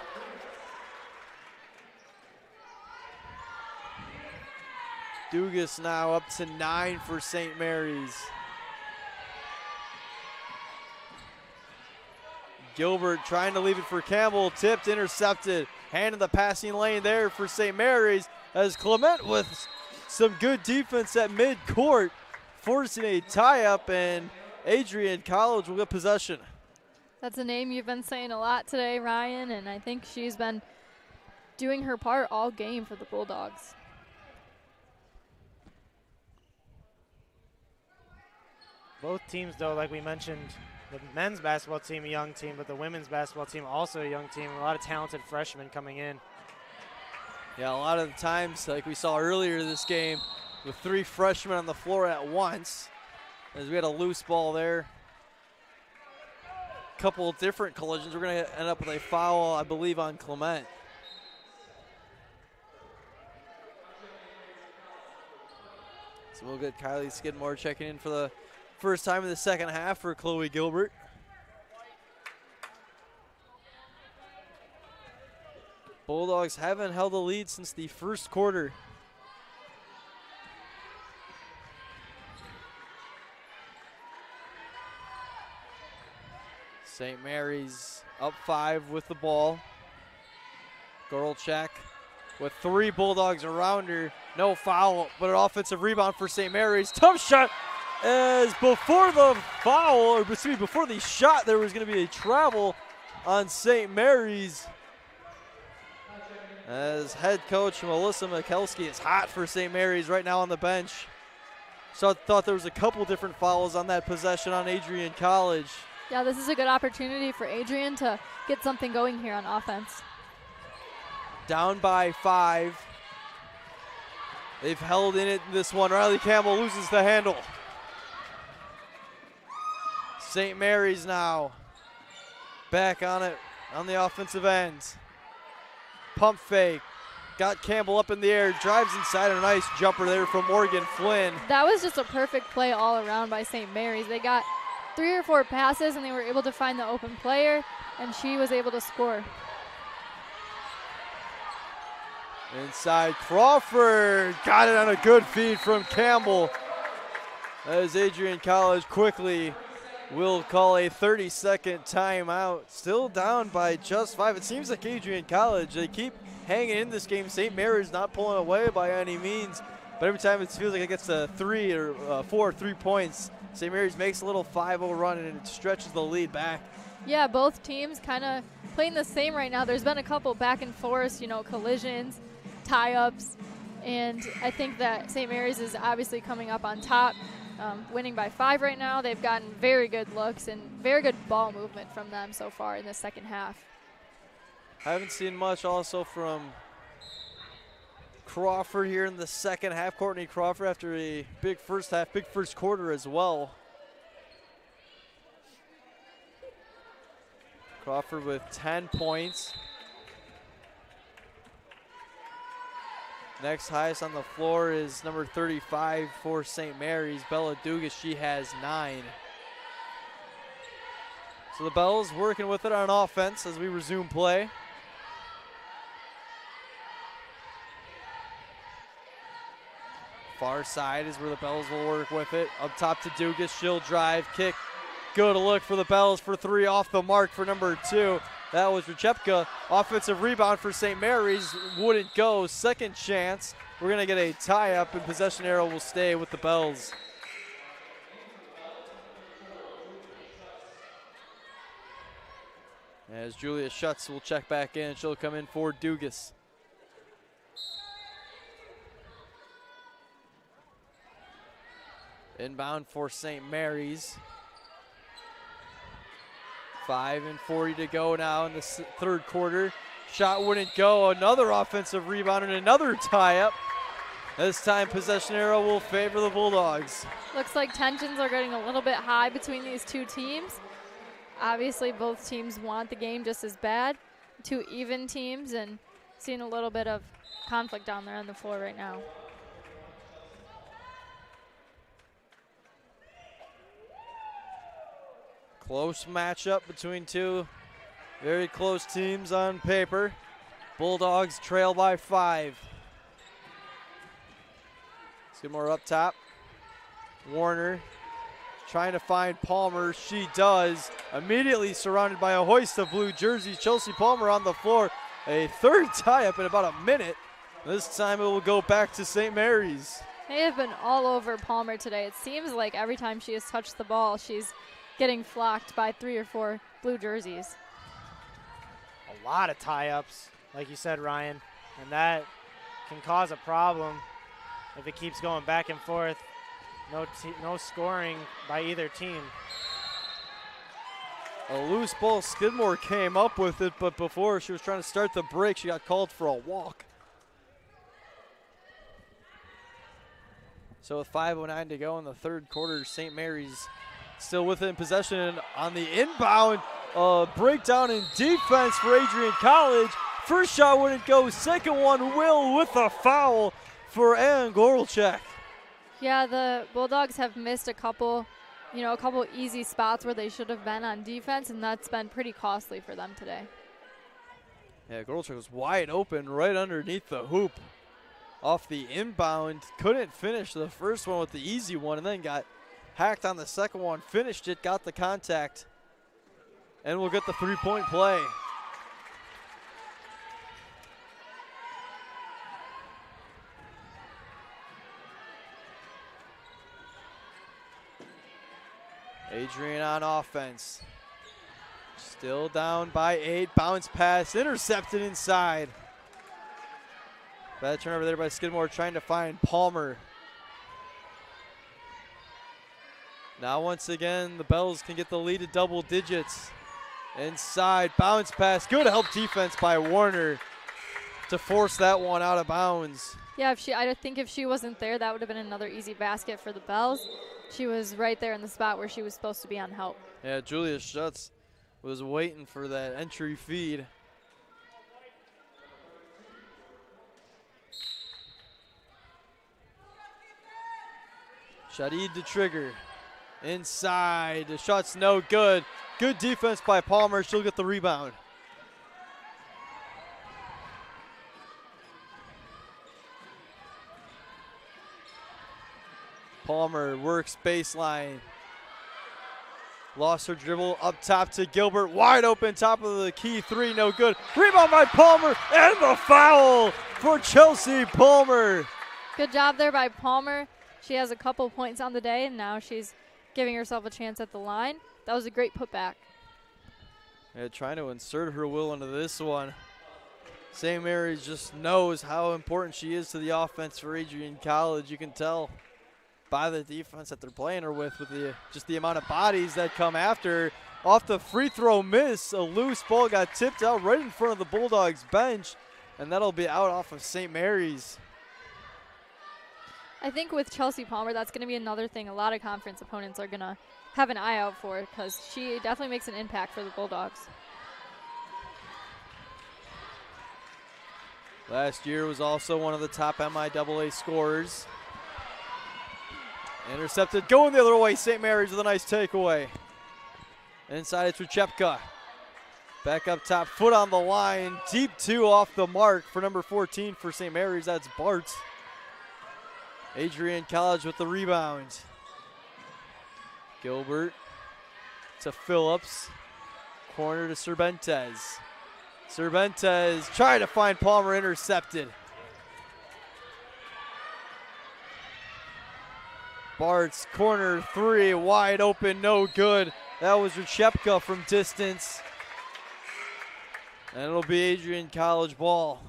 Dugas now up to 9 for St. Mary's. Gilbert trying to leave it for Campbell. Tipped, intercepted. Hand in the passing lane there for St. Mary's as Clement with some good defense at midcourt, forcing a tie-up, and Adrian College will get possession. That's a name you've been saying a lot today, Ryan, and I think she's been doing her part all game for the Bulldogs. Both teams, though, like we mentioned, the men's basketball team, a young team, but the women's basketball team, also a young team. A lot of talented freshmen coming in. Yeah, a lot of the times, like we saw earlier this game, with 3 freshmen on the floor at once, as we had a loose ball there. Couple of different collisions. We're going to end up with a foul, I believe, on Clement. So we'll get Kylie Skidmore checking in for the first time in the second half for Chloe Gilbert. Bulldogs haven't held a lead since the first quarter. St. Mary's up 5 with the ball. Gorelchak with 3 Bulldogs around her. No foul, but an offensive rebound for St. Mary's. Tough shot, as before the foul, or excuse me, before the shot, there was going to be a travel on St. Mary's. As head coach Melissa Mikulski is hot for St. Mary's right now on the bench. So I thought there was a couple different fouls on that possession on Adrian College. Yeah, this is a good opportunity for Adrian to get something going here on offense. Down by 5. They've held in it in this one. Riley Campbell loses the handle. St. Mary's now back on it on the offensive end. Pump fake. Got Campbell up in the air. Drives inside. A nice jumper there from Morgan Flynn. That was just a perfect play all around by St. Mary's. They got 3 or 4 passes, and they were able to find the open player, and she was able to score. Inside Crawford. Got it on a good feed from Campbell. As Adrian College quickly will call a 30-second timeout. Still down by just 5. It seems like Adrian College, they keep hanging in this game. St. Mary's not pulling away by any means, but every time it feels like it gets to 3 or 4 3 points, St. Mary's makes a little 5-0 run and it stretches the lead back. Yeah, both teams kind of playing the same right now. There's been a couple back and forth, collisions, tie-ups, and I think that St. Mary's is obviously coming up on top, winning by 5 right now. They've gotten very good looks and very good ball movement from them so far in the second half. Haven't seen much also from Crawford here in the second half. Courtney Crawford after a big first half, big first quarter as well. Crawford with 10 points. Next highest on the floor is number 35 for St. Mary's, Bella Dugas. She has 9. So the Bells working with it on offense as we resume play. Far side is where the Bells will work with it. Up top to Dugas, she'll drive, kick. Good look for the Bells for 3 off the mark for number 2. That was Rechepka. Offensive rebound for St. Mary's. Wouldn't go. Second chance. We're going to get a tie-up, and possession arrow will stay with the Bells. As Julia Schutz will check back in, she'll come in for Dugas. Inbound for St. Mary's. 5:40 to go now in the third quarter. Shot wouldn't go. Another offensive rebound and another tie-up. This time possession arrow will favor the Bulldogs. Looks like tensions are getting a little bit high between these two teams. Obviously both teams want the game just as bad. 2 even teams, and seeing a little bit of conflict down there on the floor right now. Close matchup between 2 very close teams on paper. Bulldogs trail by 5. Skidmore up top. Warner trying to find Palmer. She does. Immediately surrounded by a hoist of blue jerseys. Chelsea Palmer on the floor. A third tie-up in about a minute This time it will go back to St. Mary's. They have been all over Palmer today. It seems like every time she has touched the ball, she's getting flocked by 3 or 4 blue jerseys. A lot of tie-ups, like you said, Ryan, and that can cause a problem if it keeps going back and forth. No scoring by either team. A loose ball. Skidmore came up with it, but before she was trying to start the break, she got called for a walk. So with 5:09 to go in the third quarter, St. Mary's still within possession on the inbound. Breakdown in defense for Adrian College. First shot wouldn't go. Second one will with a foul for Ann Gorelchak. Yeah, the Bulldogs have missed a couple easy spots where they should have been on defense, and that's been pretty costly for them today. Yeah, Gorelchak was wide open right underneath the hoop. Off the inbound, couldn't finish the first one with the easy one, and then got hacked on the second one. Finished it, got the contact, and we'll get the three-point play. Adrian on offense. Still down by 8. Bounce pass intercepted inside. Bad turnover there by Skidmore, trying to find Palmer. Now once again, the Bells can get the lead to double digits. Inside, bounce pass. Good help defense by Warner to force that one out of bounds. Yeah, I think if she wasn't there, that would have been another easy basket for the Bells. She was right there in the spot where she was supposed to be on help. Yeah, Julia Schutz was waiting for that entry feed. Shadid to trigger. Inside. The shot's no good. Good defense by Palmer. She'll get the rebound. Palmer works baseline. Lost her dribble up top to Gilbert. Wide open, top of the key three, no good. Rebound by Palmer, and the foul for Chelsea Palmer. Good job there by Palmer. She has a couple points on the day, and now she's giving herself a chance at the line. That was a great putback. Yeah, trying to insert her will into this one. St. Mary's just knows how important she is to the offense for Adrian College. You can tell by the defense that they're playing her with just the amount of bodies that come after. Off the free throw miss, a loose ball got tipped out right in front of the Bulldogs bench, and that'll be out off of St. Mary's. I think with Chelsea Palmer, that's going to be another thing a lot of conference opponents are going to have an eye out for, because she definitely makes an impact for the Bulldogs. Last year was also one of the top MIAA scorers. Intercepted, going the other way. St. Mary's with a nice takeaway. Inside it's Rechepka. Back up top, foot on the line. Deep two off the mark for number 14 for St. Mary's. That's Bart. Adrian College with the rebound. Gilbert to Phillips. Corner to Cervantes. Cervantes trying to find Palmer, intercepted. Bart's corner three, wide open, no good. That was Rechepka from distance. And it'll be Adrian College ball.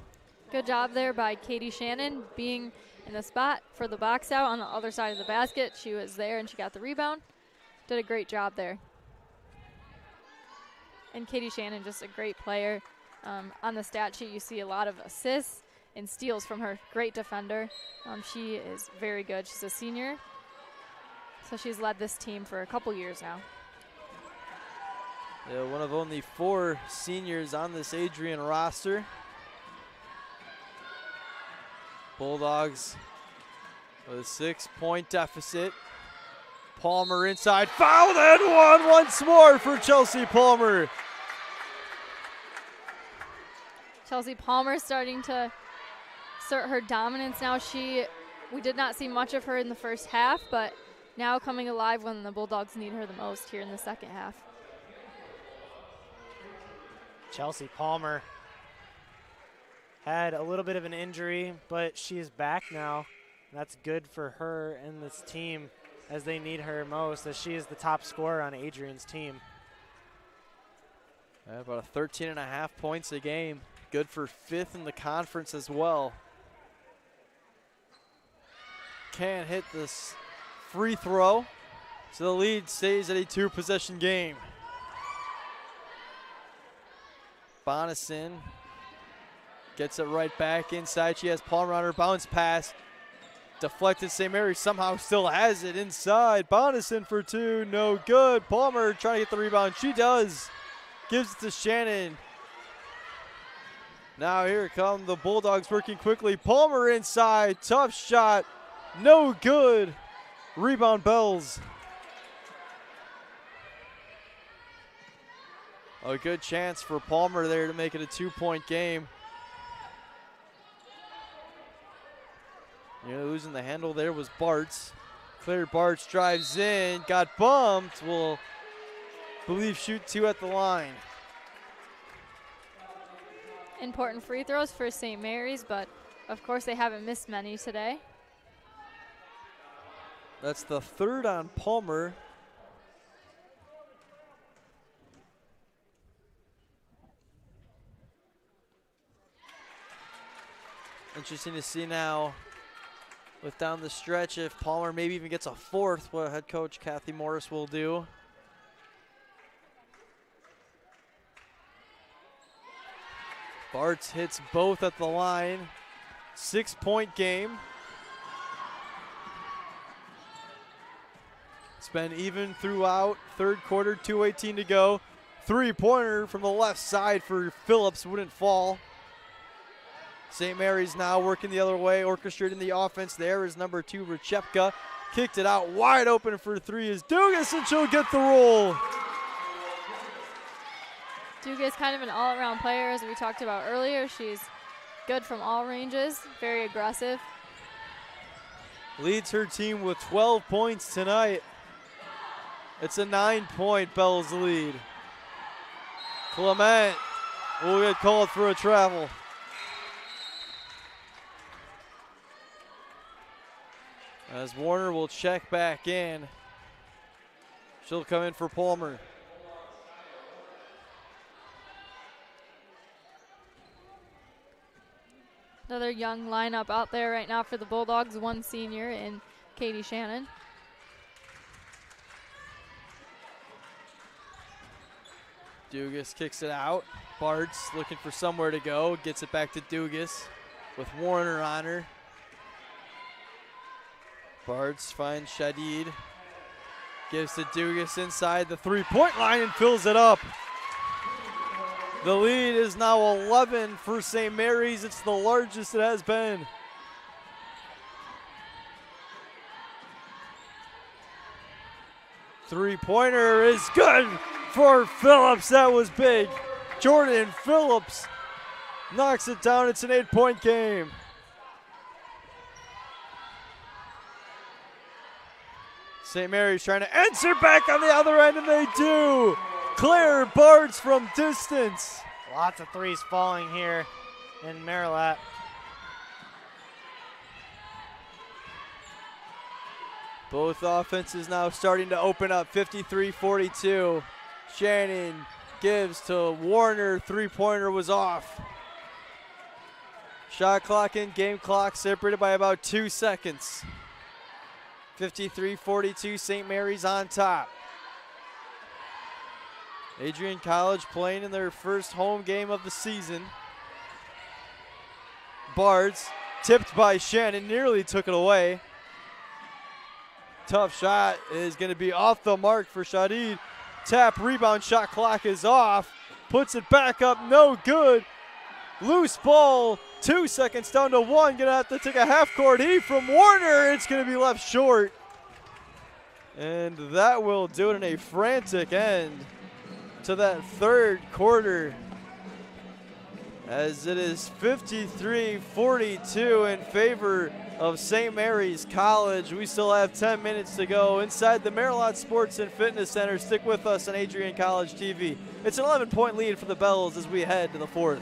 Good job there by Katie Shannon being in the spot for the box out on the other side of the basket. She was there and she got the rebound. Did a great job there. And Katie Shannon, just a great player. On the stat sheet, you see a lot of assists and steals from her. Great defender. She is very good. She's a senior. So she's led this team for a couple years now. Yeah, one of only 4 seniors on this Adrian roster. Bulldogs with a 6-point deficit. Palmer inside, fouled and one once more for Chelsea Palmer. Chelsea Palmer starting to assert her dominance now. We did not see much of her in the first half, but now coming alive when the Bulldogs need her the most here in the second half. Chelsea Palmer had a little bit of an injury, but she is back now. That's good for her and this team as they need her most, as she is the top scorer on Adrian's team. About 13.5 points a game. Good for 5th in the conference as well. Can't hit this free throw, so the lead stays at a 2-possession game. Bonison gets it right back inside. She has Palmer on her bounce pass. Deflected. St. Mary's somehow still has it inside. Bonison for 2, no good. Palmer trying to get the rebound. She does. Gives it to Shannon. Now here come the Bulldogs working quickly. Palmer inside. Tough shot. No good. Rebound Bells. A good chance for Palmer there to make it a 2-point game. Losing the handle there was Bartz. Claire Bartz drives in, got bumped. Will believe shoot 2 at the line. Important free throws for St. Mary's, but of course they haven't missed many today. That's the 3rd on Palmer. Interesting to see now with down the stretch if Palmer maybe even gets a 4th, what head coach Kathy Morris will do. Bartz hits both at the line. 6-point game. It's been even throughout. 3rd quarter, 2:18 to go. 3-pointer from the left side for Phillips, wouldn't fall. St. Mary's now working the other way, orchestrating the offense. There is number 2, Rechepka. Kicked it out wide open for 3 is Dugas, and she'll get the roll. Dugas kind of an all-around player, as we talked about earlier. She's good from all ranges, very aggressive. Leads her team with 12 points tonight. It's a 9-point Bells lead. Clement will get called for a travel. As Warner will check back in. She'll come in for Palmer. Another young lineup out there right now for the Bulldogs. 1 senior in Katie Shannon. Dugas kicks it out. Bartz looking for somewhere to go. Gets it back to Dugas with Warner on her. Bartz finds Shadid. Gives to Dugas inside the 3-point line and fills it up. The lead is now 11 for St. Mary's. It's the largest it has been. Three-pointer is good for Phillips. That was big. Jordan Phillips knocks it down. It's an 8-point game. St. Mary's trying to answer back on the other end, and they do. Claire Bartz from distance. Lots of threes falling here in Marilat. Both offenses now starting to open up. 53-42. Shannon gives to Warner. 3-pointer was off. Shot clock and game clock separated by about 2 seconds. 53-42, St. Mary's on top. Adrian College playing in their first home game of the season. Bartz tipped by Shannon, nearly took it away. Tough shot is going to be off the mark for Shadid. Tap, rebound, shot clock is off. Puts it back up, no good. Loose ball, 2 seconds down to 1. Gonna have to take a half-court heave from Warner. It's gonna be left short. And that will do it in a frantic end to that 3rd quarter, as it is 53-42 in favor of St. Mary's College. We still have 10 minutes to go inside the Marilat Sports and Fitness Center. Stick with us on Adrian College TV. It's an 11-point lead for the Bells as we head to the 4th.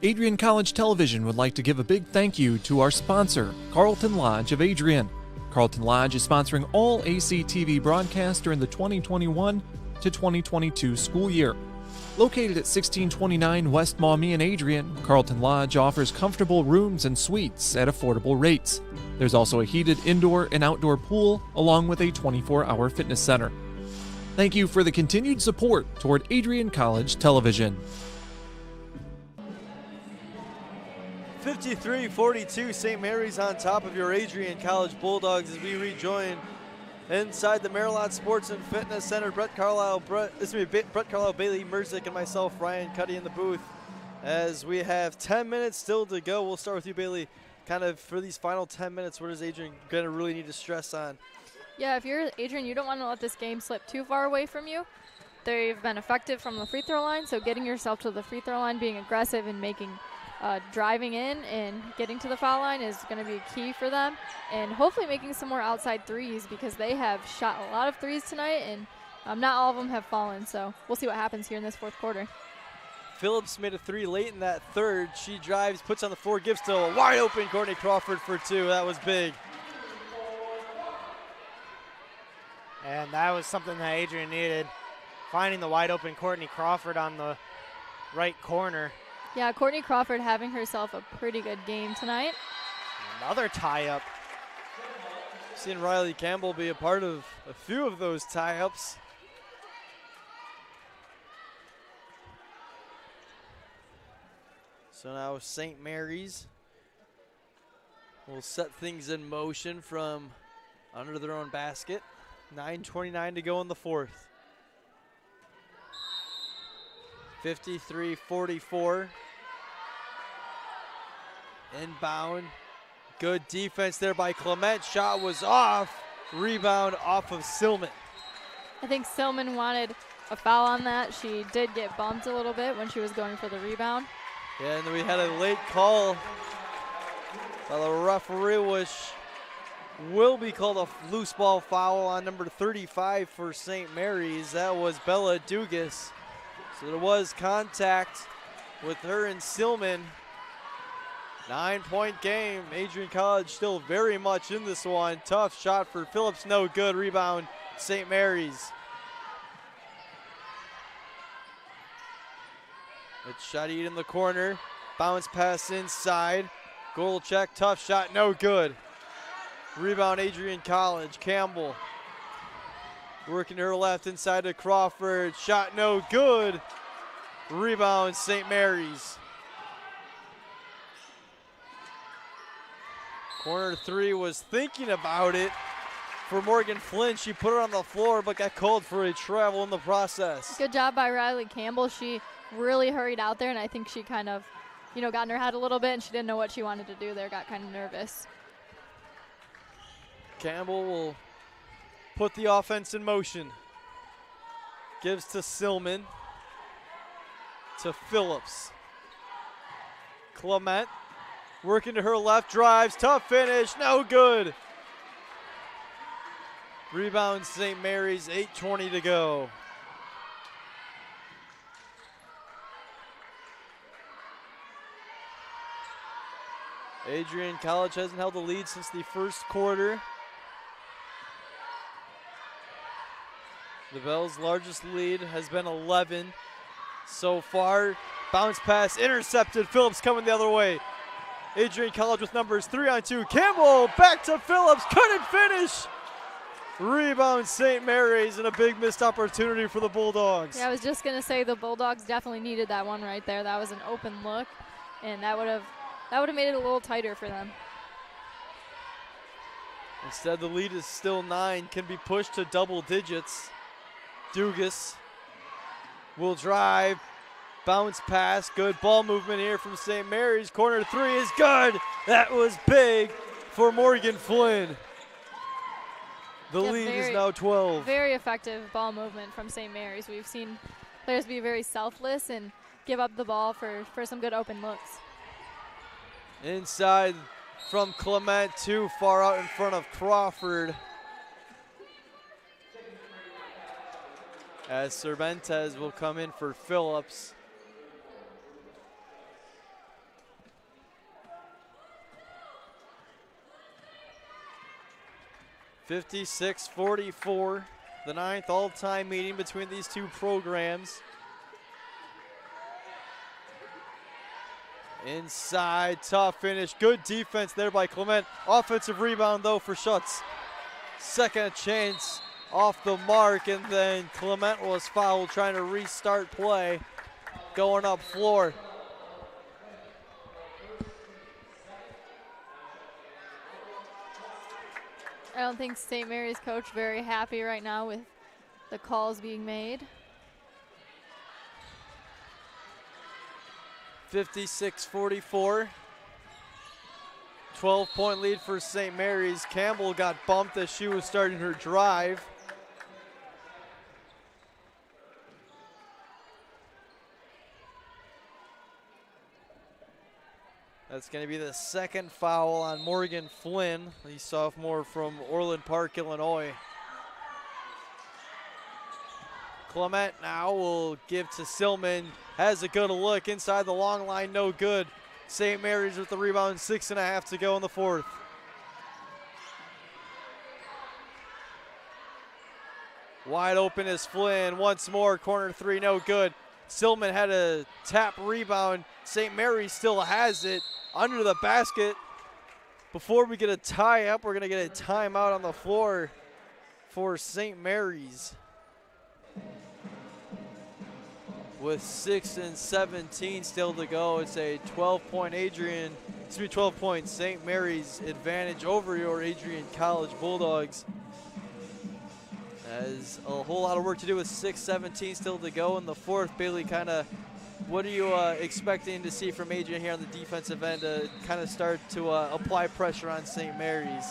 Adrian College Television would like to give a big thank you to our sponsor, Carlton Lodge of Adrian. Carlton Lodge is sponsoring all ACTV broadcasts during the 2021 to 2022 school year. Located at 1629 West Maumee in Adrian, Carlton Lodge offers comfortable rooms and suites at affordable rates. There's also a heated indoor and outdoor pool, along with a 24-hour fitness center. Thank you for the continued support toward Adrian College Television. 53-42, St. Mary's on top of your Adrian College Bulldogs as we rejoin inside the Maryland Sports and Fitness Center. Brett Carlisle, Bailey Merzick, and myself, Ryan Cuddy, in the booth. As we have 10 minutes still to go, we'll start with you, Bailey. Kind of for these final 10 minutes, what is Adrian going to really need to stress on? Yeah, if you're Adrian, you don't want to let this game slip too far away from you. They've been effective from the free throw line, so getting yourself to the free throw line, being aggressive and making driving in and getting to the foul line is going to be key for them, and hopefully making some more outside threes because they have shot a lot of threes tonight, and not all of them have fallen, so we'll see what happens here in this fourth quarter. Phillips made a three late in that third. She drives, puts on the floor, gives to a wide open Courtney Crawford for two. That was big. And that was something that Adrian needed, finding the wide open Courtney Crawford on the right corner. Yeah, Courtney Crawford having herself a pretty good game tonight. Another tie-up. Seen Riley Campbell be a part of a few of those tie-ups. So now St. Mary's will set things in motion from under their own basket. 9:29 to go in the fourth. 53-44. Inbound. Good defense there by Clement. Shot was off. Rebound off of Silman. I think Silman wanted a foul on that. She did get bumped a little bit when she was going for the rebound. Yeah, and then we had a late call by the referee, which will be called a loose ball foul on number 35 for St. Mary's. That was Bella Dugas. So there was contact with her and Silman. 9-point game. Adrian College still very much in this one. Tough shot for Phillips, no good. Rebound, St. Mary's. It's Shadid in the corner. Bounce pass inside. Golchek, tough shot, no good. Rebound, Adrian College. Campbell working to her left inside to Crawford. Shot no good. Rebound, St. Mary's. Corner three was thinking about it for Morgan Flynn. She put it on the floor but got called for a travel in the process. Good job by Riley Campbell. She really hurried out there, and I think she kind of, got in her head a little bit, and she didn't know what she wanted to do there, got kind of nervous. Campbell will put the offense in motion. Gives to Silman. To Phillips. Clement working to her left, drives, tough finish, no good. Rebound St. Mary's, 8:20 to go. Adrian College hasn't held the lead since the first quarter. The Bell's largest lead has been 11 so far. Bounce pass intercepted. Phillips coming the other way. Adrian College with numbers 3-on-2. Campbell back to Phillips. Couldn't finish. Rebound St. Mary's, and a big missed opportunity for the Bulldogs. Yeah, I was just going to say the Bulldogs definitely needed that one right there. That was an open look, and that would have made it a little tighter for them. Instead, the lead is still 9, can be pushed to double digits. Dugas will drive, bounce pass, good ball movement here from St. Mary's. Corner three is good. That was big for Morgan Flynn. The lead is now 12. Very effective ball movement from St. Mary's. We've seen players be very selfless and give up the ball for some good open looks. Inside from Clement, too far out in front of Crawford. As Cervantes will come in for Phillips. 56-44, the 9th all-time meeting between these two programs. Inside, tough finish, good defense there by Clement. Offensive rebound though for Schutz. Second chance off the mark, and then Clement was fouled trying to restart play, going up floor. I don't think St. Mary's coach very happy right now with the calls being made. 56-44. 12-point lead for St. Mary's. Campbell got bumped as she was starting her drive. That's going to be the second foul on Morgan Flynn, the sophomore from Orland Park, Illinois. Clement now will give to Silman. Has a good look inside the long line, no good. St. Mary's with the rebound, 6.5 to go in the fourth. Wide open is Flynn. Once more, corner three, no good. Silman had a tap rebound. St. Mary's still has it under the basket. Before we get a tie up, we're going to get a timeout on the floor for St. Mary's. With 6:17 still to go, it's a 12-point 12-point St. Mary's advantage over your Adrian College Bulldogs. As a whole lot of work to do with 6:17 still to go in the fourth. Bailey, what are you expecting to see from Adrian here on the defensive end to kind of start to apply pressure on St. Mary's?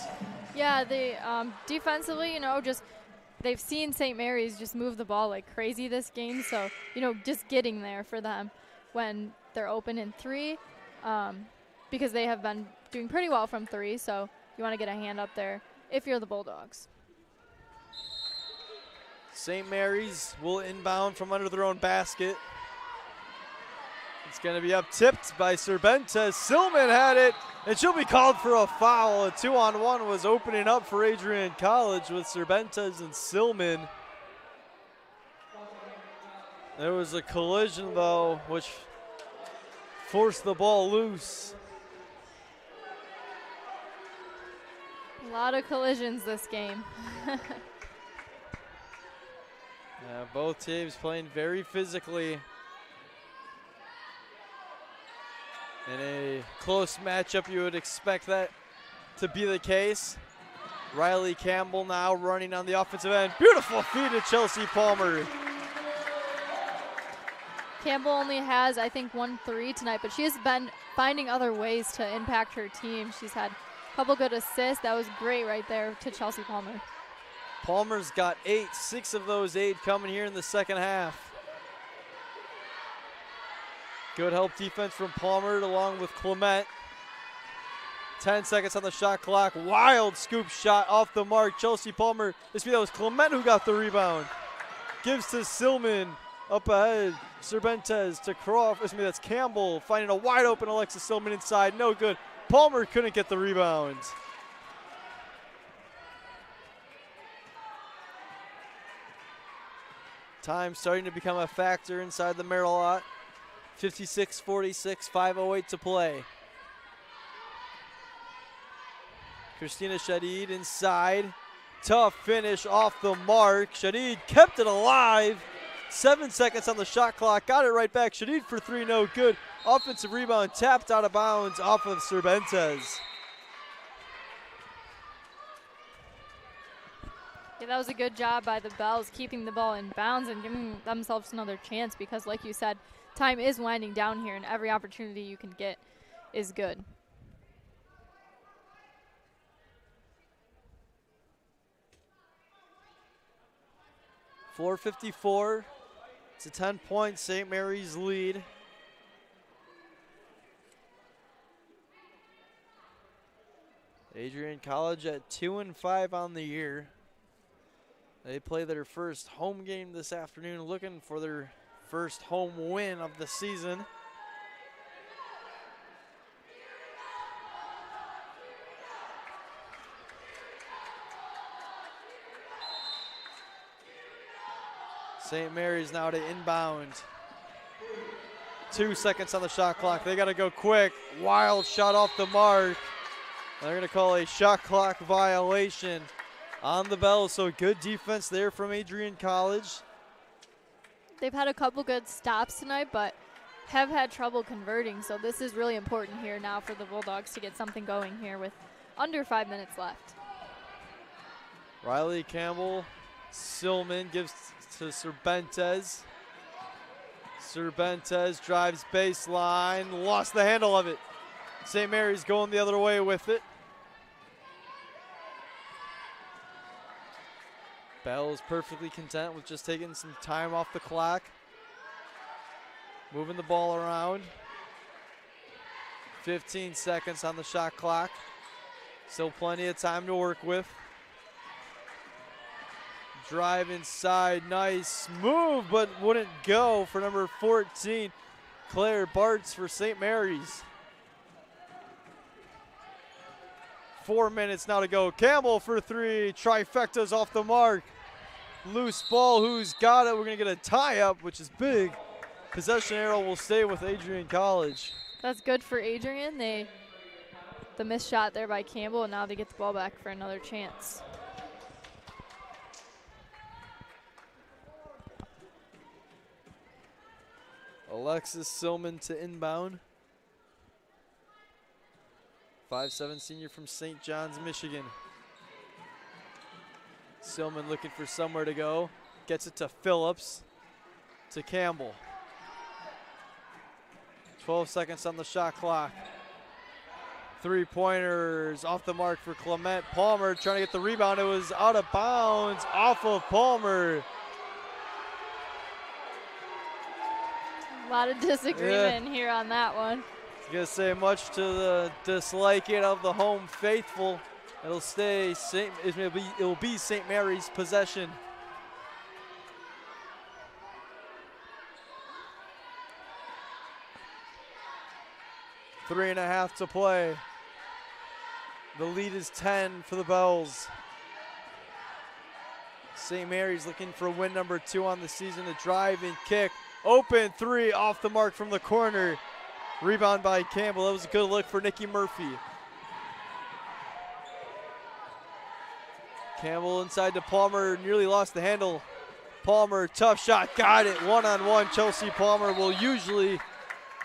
Yeah, they defensively, they've seen St. Mary's just move the ball like crazy this game. So, just getting there for them when they're open in three, because they have been doing pretty well from three. So you want to get a hand up there if you're the Bulldogs. St. Mary's will inbound from under their own basket. It's going to be up tipped by Cervantes. Silman had it, and she'll be called for a foul. A 2-on-1 was opening up for Adrian College with Cervantes and Silman. There was a collision, though, which forced the ball loose. A lot of collisions this game. Both teams playing very physically. In a close matchup, you would expect that to be the case. Riley Campbell now running on the offensive end. Beautiful feed to Chelsea Palmer. Campbell only has, I think, 1 3 tonight, but she has been finding other ways to impact her team. She's had a couple good assists. That was great right there to Chelsea Palmer. Palmer's got 8, 6 of those 8 coming here in the second half. Good help defense from Palmer along with Clement. 10 seconds on the shot clock. Wild scoop shot off the mark. Chelsea Palmer. That was Clement who got the rebound. Gives to Silman. Up ahead. Cervantes to Croft. That's Campbell finding a wide open Alexis Silman inside. No good. Palmer couldn't get the rebound. Time starting to become a factor inside the Merrill-Ott. 56-46, 5:08 to play. Christina Shadid inside. Tough finish off the mark. Shadid kept it alive. 7 seconds on the shot clock. Got it right back. Shadid for 3, no good. Offensive rebound tapped out of bounds off of Cervantes. Yeah, that was a good job by the Bells, keeping the ball in bounds and giving themselves another chance because, like you said, time is winding down here and every opportunity you can get is good. .454. It's a 10-point St. Mary's lead. Adrian College at 2-5 on the year. They play their first home game this afternoon, looking for their first home win of the season. St. Mary's now to inbound. 2 seconds on the shot clock. They got to go quick. Wild shot off the mark. They're going to call a shot clock violation on the bell. So good defense there from Adrian College. They've had a couple good stops tonight, but have had trouble converting. So this is really important here now for the Bulldogs to get something going here with under 5 minutes left. Riley Campbell, Silman gives to Cervantes. Cervantes drives baseline, lost the handle of it. St. Mary's going the other way with it. Bell is perfectly content with just taking some time off the clock. Moving the ball around. 15 seconds on the shot clock. Still plenty of time to work with. Drive inside, nice move, but wouldn't go for number 14, Claire Bartz for St. Mary's. 4 minutes now to go. Campbell for three, trifecta's off the mark. Loose ball, who's got it? We're gonna get a tie up, which is big. Possession arrow will stay with Adrian College. That's good for Adrian. The missed shot there by Campbell, and now they get the ball back for another chance. Alexis Silman to inbound. 5'7" senior from St. John's, Michigan. Silman looking for somewhere to go. Gets it to Phillips. To Campbell. 12 seconds on the shot clock. 3-pointers off the mark for Clement. Palmer trying to get the rebound. It was out of bounds off of Palmer. A lot of disagreement here on that one. I was gonna say, much to the disliking of the home faithful, it'll be St. Mary's possession. Three and a half to play. The lead is 10 for the Bells. St. Mary's looking for win number 2 on the season. To drive and kick. Open three off the mark from the corner. Rebound by Campbell. That was a good look for Nikki Murphy. Campbell inside to Palmer. Nearly lost the handle. Palmer, tough shot. Got it. One-on-one. Chelsea Palmer will usually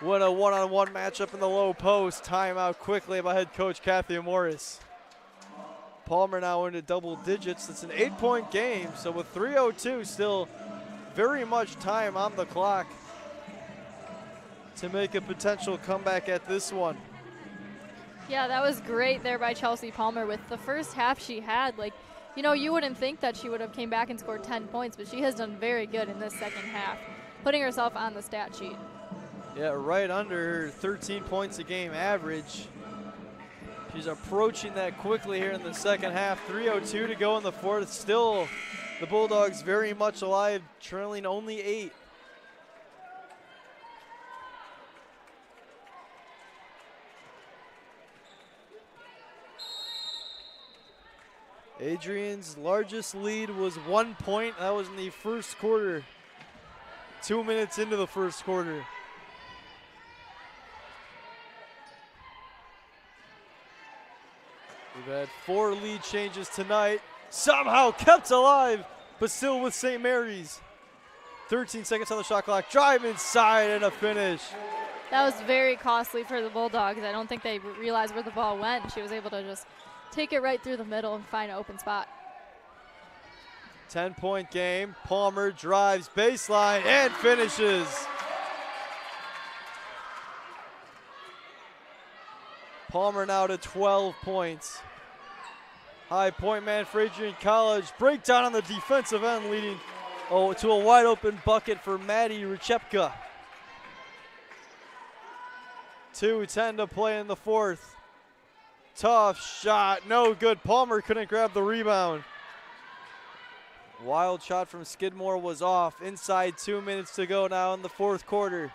win a one-on-one matchup in the low post. Timeout quickly by head coach Kathy Morris. Palmer now into double digits. It's an 8-point game. So with 3:02 still very much time on the clock to make a potential comeback at this one. Yeah, that was great there by Chelsea Palmer. With the first half she had, like, you know, you wouldn't think that she would have came back and scored 10 points, but she has done very good in this second half, putting herself on the stat sheet. Yeah, right under her 13 points a game average. She's approaching that quickly here in the second half. 3:02 to go in the fourth. Still the Bulldogs very much alive, trailing only 8. Adrian's largest lead was 1 point. That was in the first quarter. 2 minutes into the first quarter. We've had 4 lead changes tonight. Somehow kept alive, but still with St. Mary's. 13 seconds on the shot clock. Drive inside and a finish. That was very costly for the Bulldogs. I don't think they realized where the ball went. She was able to just take it right through the middle and find an open spot. 10-point game. Palmer drives baseline and finishes. Palmer now to 12 points. High point man for Adrian College. Breakdown on the defensive end, leading to a wide open bucket for Maddie Ruchepka. 2:10 to play in the fourth. Tough shot, no good. Palmer couldn't grab the rebound. Wild shot from Skidmore was off. Inside 2 minutes to go now in the fourth quarter.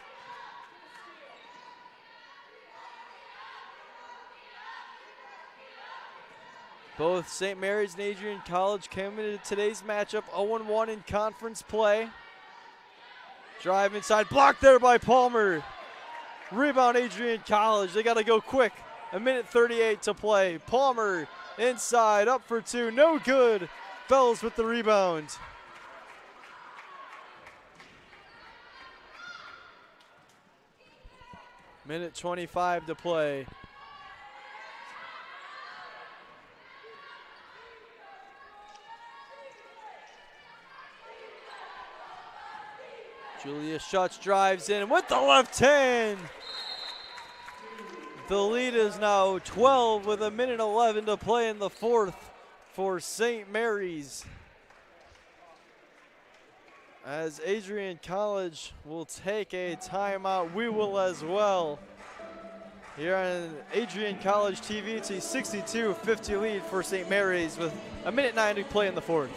Both St. Mary's and Adrian College came into today's matchup 0-1 in conference play. Drive inside, blocked there by Palmer. Rebound Adrian College. They got to go quick. 1:38 to play. Palmer inside, up for two, no good. Fells with the rebound. Minute 25 to play. Julia Schutz drives in with the left hand. The lead is now 12 with 1:11 to play in the fourth for St. Mary's. As Adrian College will take a timeout, we will as well. Here on Adrian College TV, it's a 62-50 lead for St. Mary's with 1:09 to play in the fourth.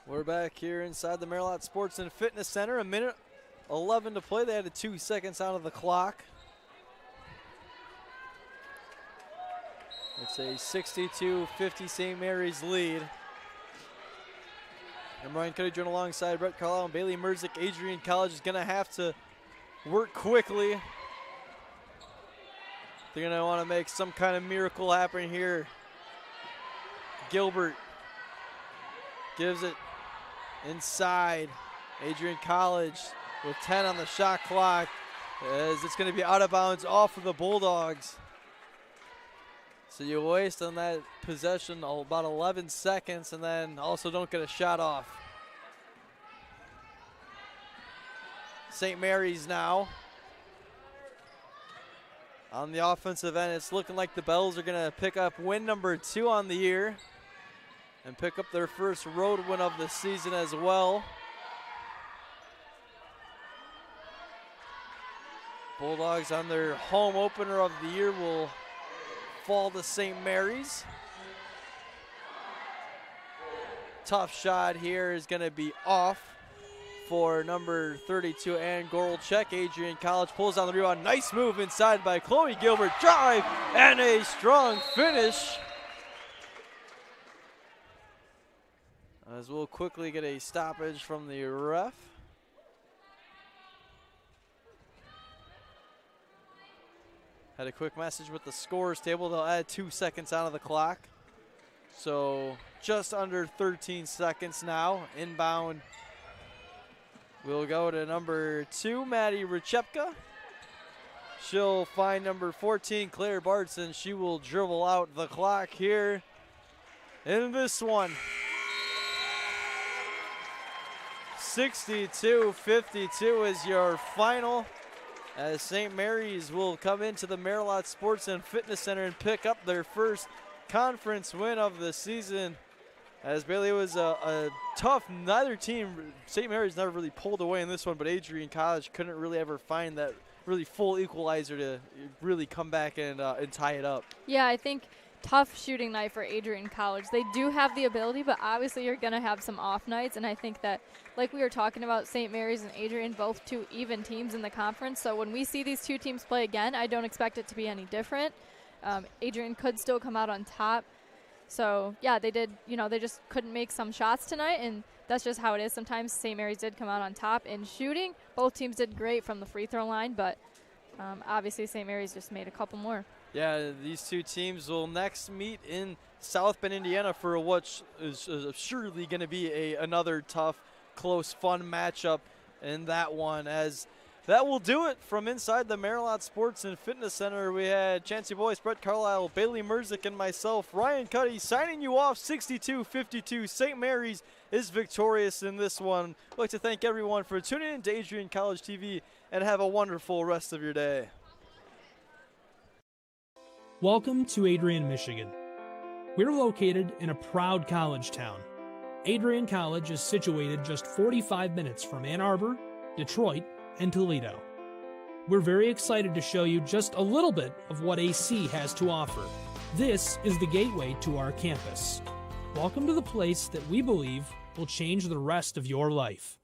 We're back here inside the Maryland Sports and Fitness Center. 1:11 to play. They had 2 seconds out of the clock. It's a 62-50 St. Mary's lead. I'm Ryan Cuddy joined alongside Brett Carlisle and Bailey Merzick. Adrian College is going to have to work quickly. They're going to want to make some kind of miracle happen here. Gilbert gives it inside. Adrian College with 10 on the shot clock, as it's going to be out of bounds off of the Bulldogs. So you waste on that possession about 11 seconds and then also don't get a shot off. St. Mary's now on the offensive end. It's looking like the Bells are going to pick up win number 2 on the year and pick up their first road win of the season as well. Bulldogs on their home opener of the year will fall to St. Mary's. Tough shot here is going to be off for number 32, Ann Gorelchek. Adrian College pulls on the rebound. Nice move inside by Chloe Gilbert. Drive and a strong finish. As we'll quickly get a stoppage from the ref. Had a quick message with the scores table. They'll add 2 seconds out of the clock. So just under 13 seconds now. Inbound. We'll go to number 2, Maddie Rechepka. She'll find number 14, Claire Bartz, and she will dribble out the clock here in this one. 62-52 is your final, as St. Mary's will come into the Maryland Sports and Fitness Center and pick up their first conference win of the season. As Bailey, was a tough, neither team, St. Mary's never really pulled away in this one, but Adrian College couldn't really ever find that really full equalizer to really come back and tie it up. Yeah, I think tough shooting night for Adrian College. They do have the ability, but obviously you're going to have some off nights, and I think that, like we were talking about, St. Mary's and Adrian, both two even teams in the conference, so when we see these two teams play again, I don't expect it to be any different. Adrian could still come out on top. So, yeah, they did, they just couldn't make some shots tonight, and that's just how it is. Sometimes St. Mary's did come out on top in shooting. Both teams did great from the free throw line, but obviously St. Mary's just made a couple more. Yeah, these two teams will next meet in South Bend, Indiana for what is surely going to be another tough, close, fun matchup in that one. As that will do it from inside the Maryland Sports and Fitness Center. We had Chancey Boyce, Brett Carlisle, Bailey Merzick, and myself, Ryan Cuddy, signing you off 62-52. St. Mary's is victorious in this one. I'd like to thank everyone for tuning in to Adrian College TV, and have a wonderful rest of your day. Welcome to Adrian, Michigan. We're located in a proud college town. Adrian College is situated just 45 minutes from Ann Arbor, Detroit, and Toledo. We're very excited to show you just a little bit of what AC has to offer. This is the gateway to our campus. Welcome to the place that we believe will change the rest of your life.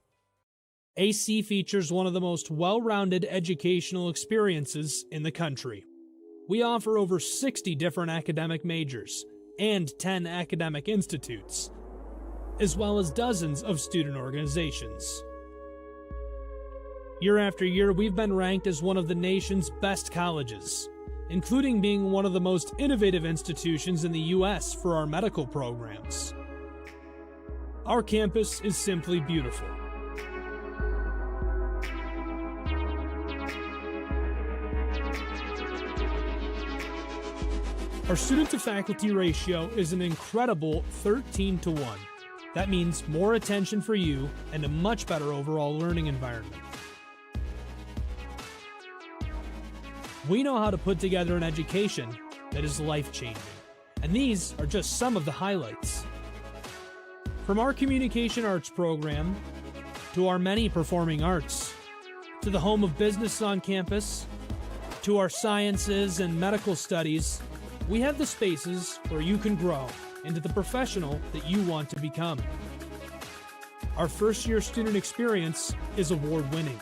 AC features one of the most well-rounded educational experiences in the country. We offer over 60 different academic majors and 10 academic institutes, as well as dozens of student organizations. Year after year, we've been ranked as one of the nation's best colleges, including being one of the most innovative institutions in the U.S. for our medical programs. Our campus is simply beautiful. Our student-to-faculty ratio is an incredible 13-to-1. That means more attention for you and a much better overall learning environment. We know how to put together an education that is life-changing, and these are just some of the highlights. From our communication arts program, to our many performing arts, to the home of business on campus, to our sciences and medical studies, we have the spaces where you can grow into the professional that you want to become. Our first-year student experience is award-winning.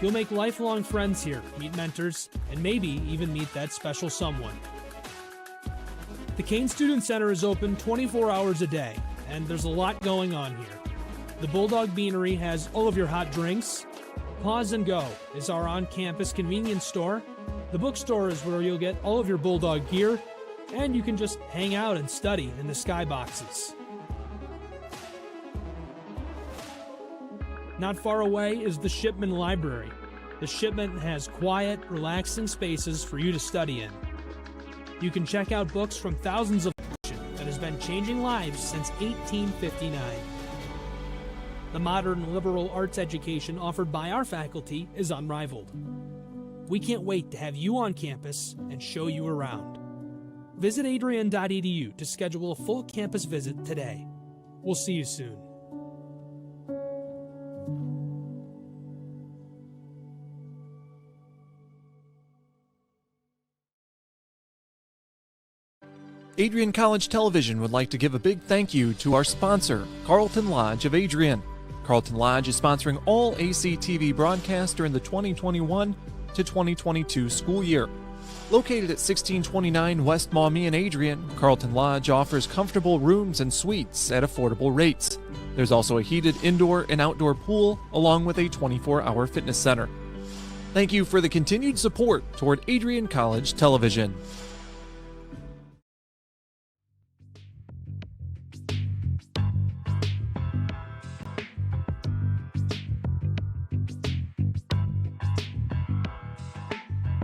You'll make lifelong friends here, meet mentors, and maybe even meet that special someone. The Kane Student Center is open 24 hours a day, and there's a lot going on here. The Bulldog Beanery has all of your hot drinks. Pause and Go is our on-campus convenience store. The bookstore is where you'll get all of your Bulldog gear, and you can just hang out and study in the skyboxes. Not far away is the Shipman Library. The Shipman has quiet, relaxing spaces for you to study in. You can check out books from thousands of that has been changing lives since 1859. The modern liberal arts education offered by our faculty is unrivaled. We can't wait to have you on campus and show you around. Visit adrian.edu to schedule a full campus visit today. We'll see you soon. Adrian College Television would like to give a big thank you to our sponsor, Carlton Lodge of Adrian. Carlton Lodge is sponsoring all ACTV broadcasts during the 2021 to 2022 school year. Located at 1629 West Maumee in Adrian, Carlton Lodge offers comfortable rooms and suites at affordable rates. There's also a heated indoor and outdoor pool, along with a 24-hour fitness center. Thank you for the continued support toward Adrian College Television.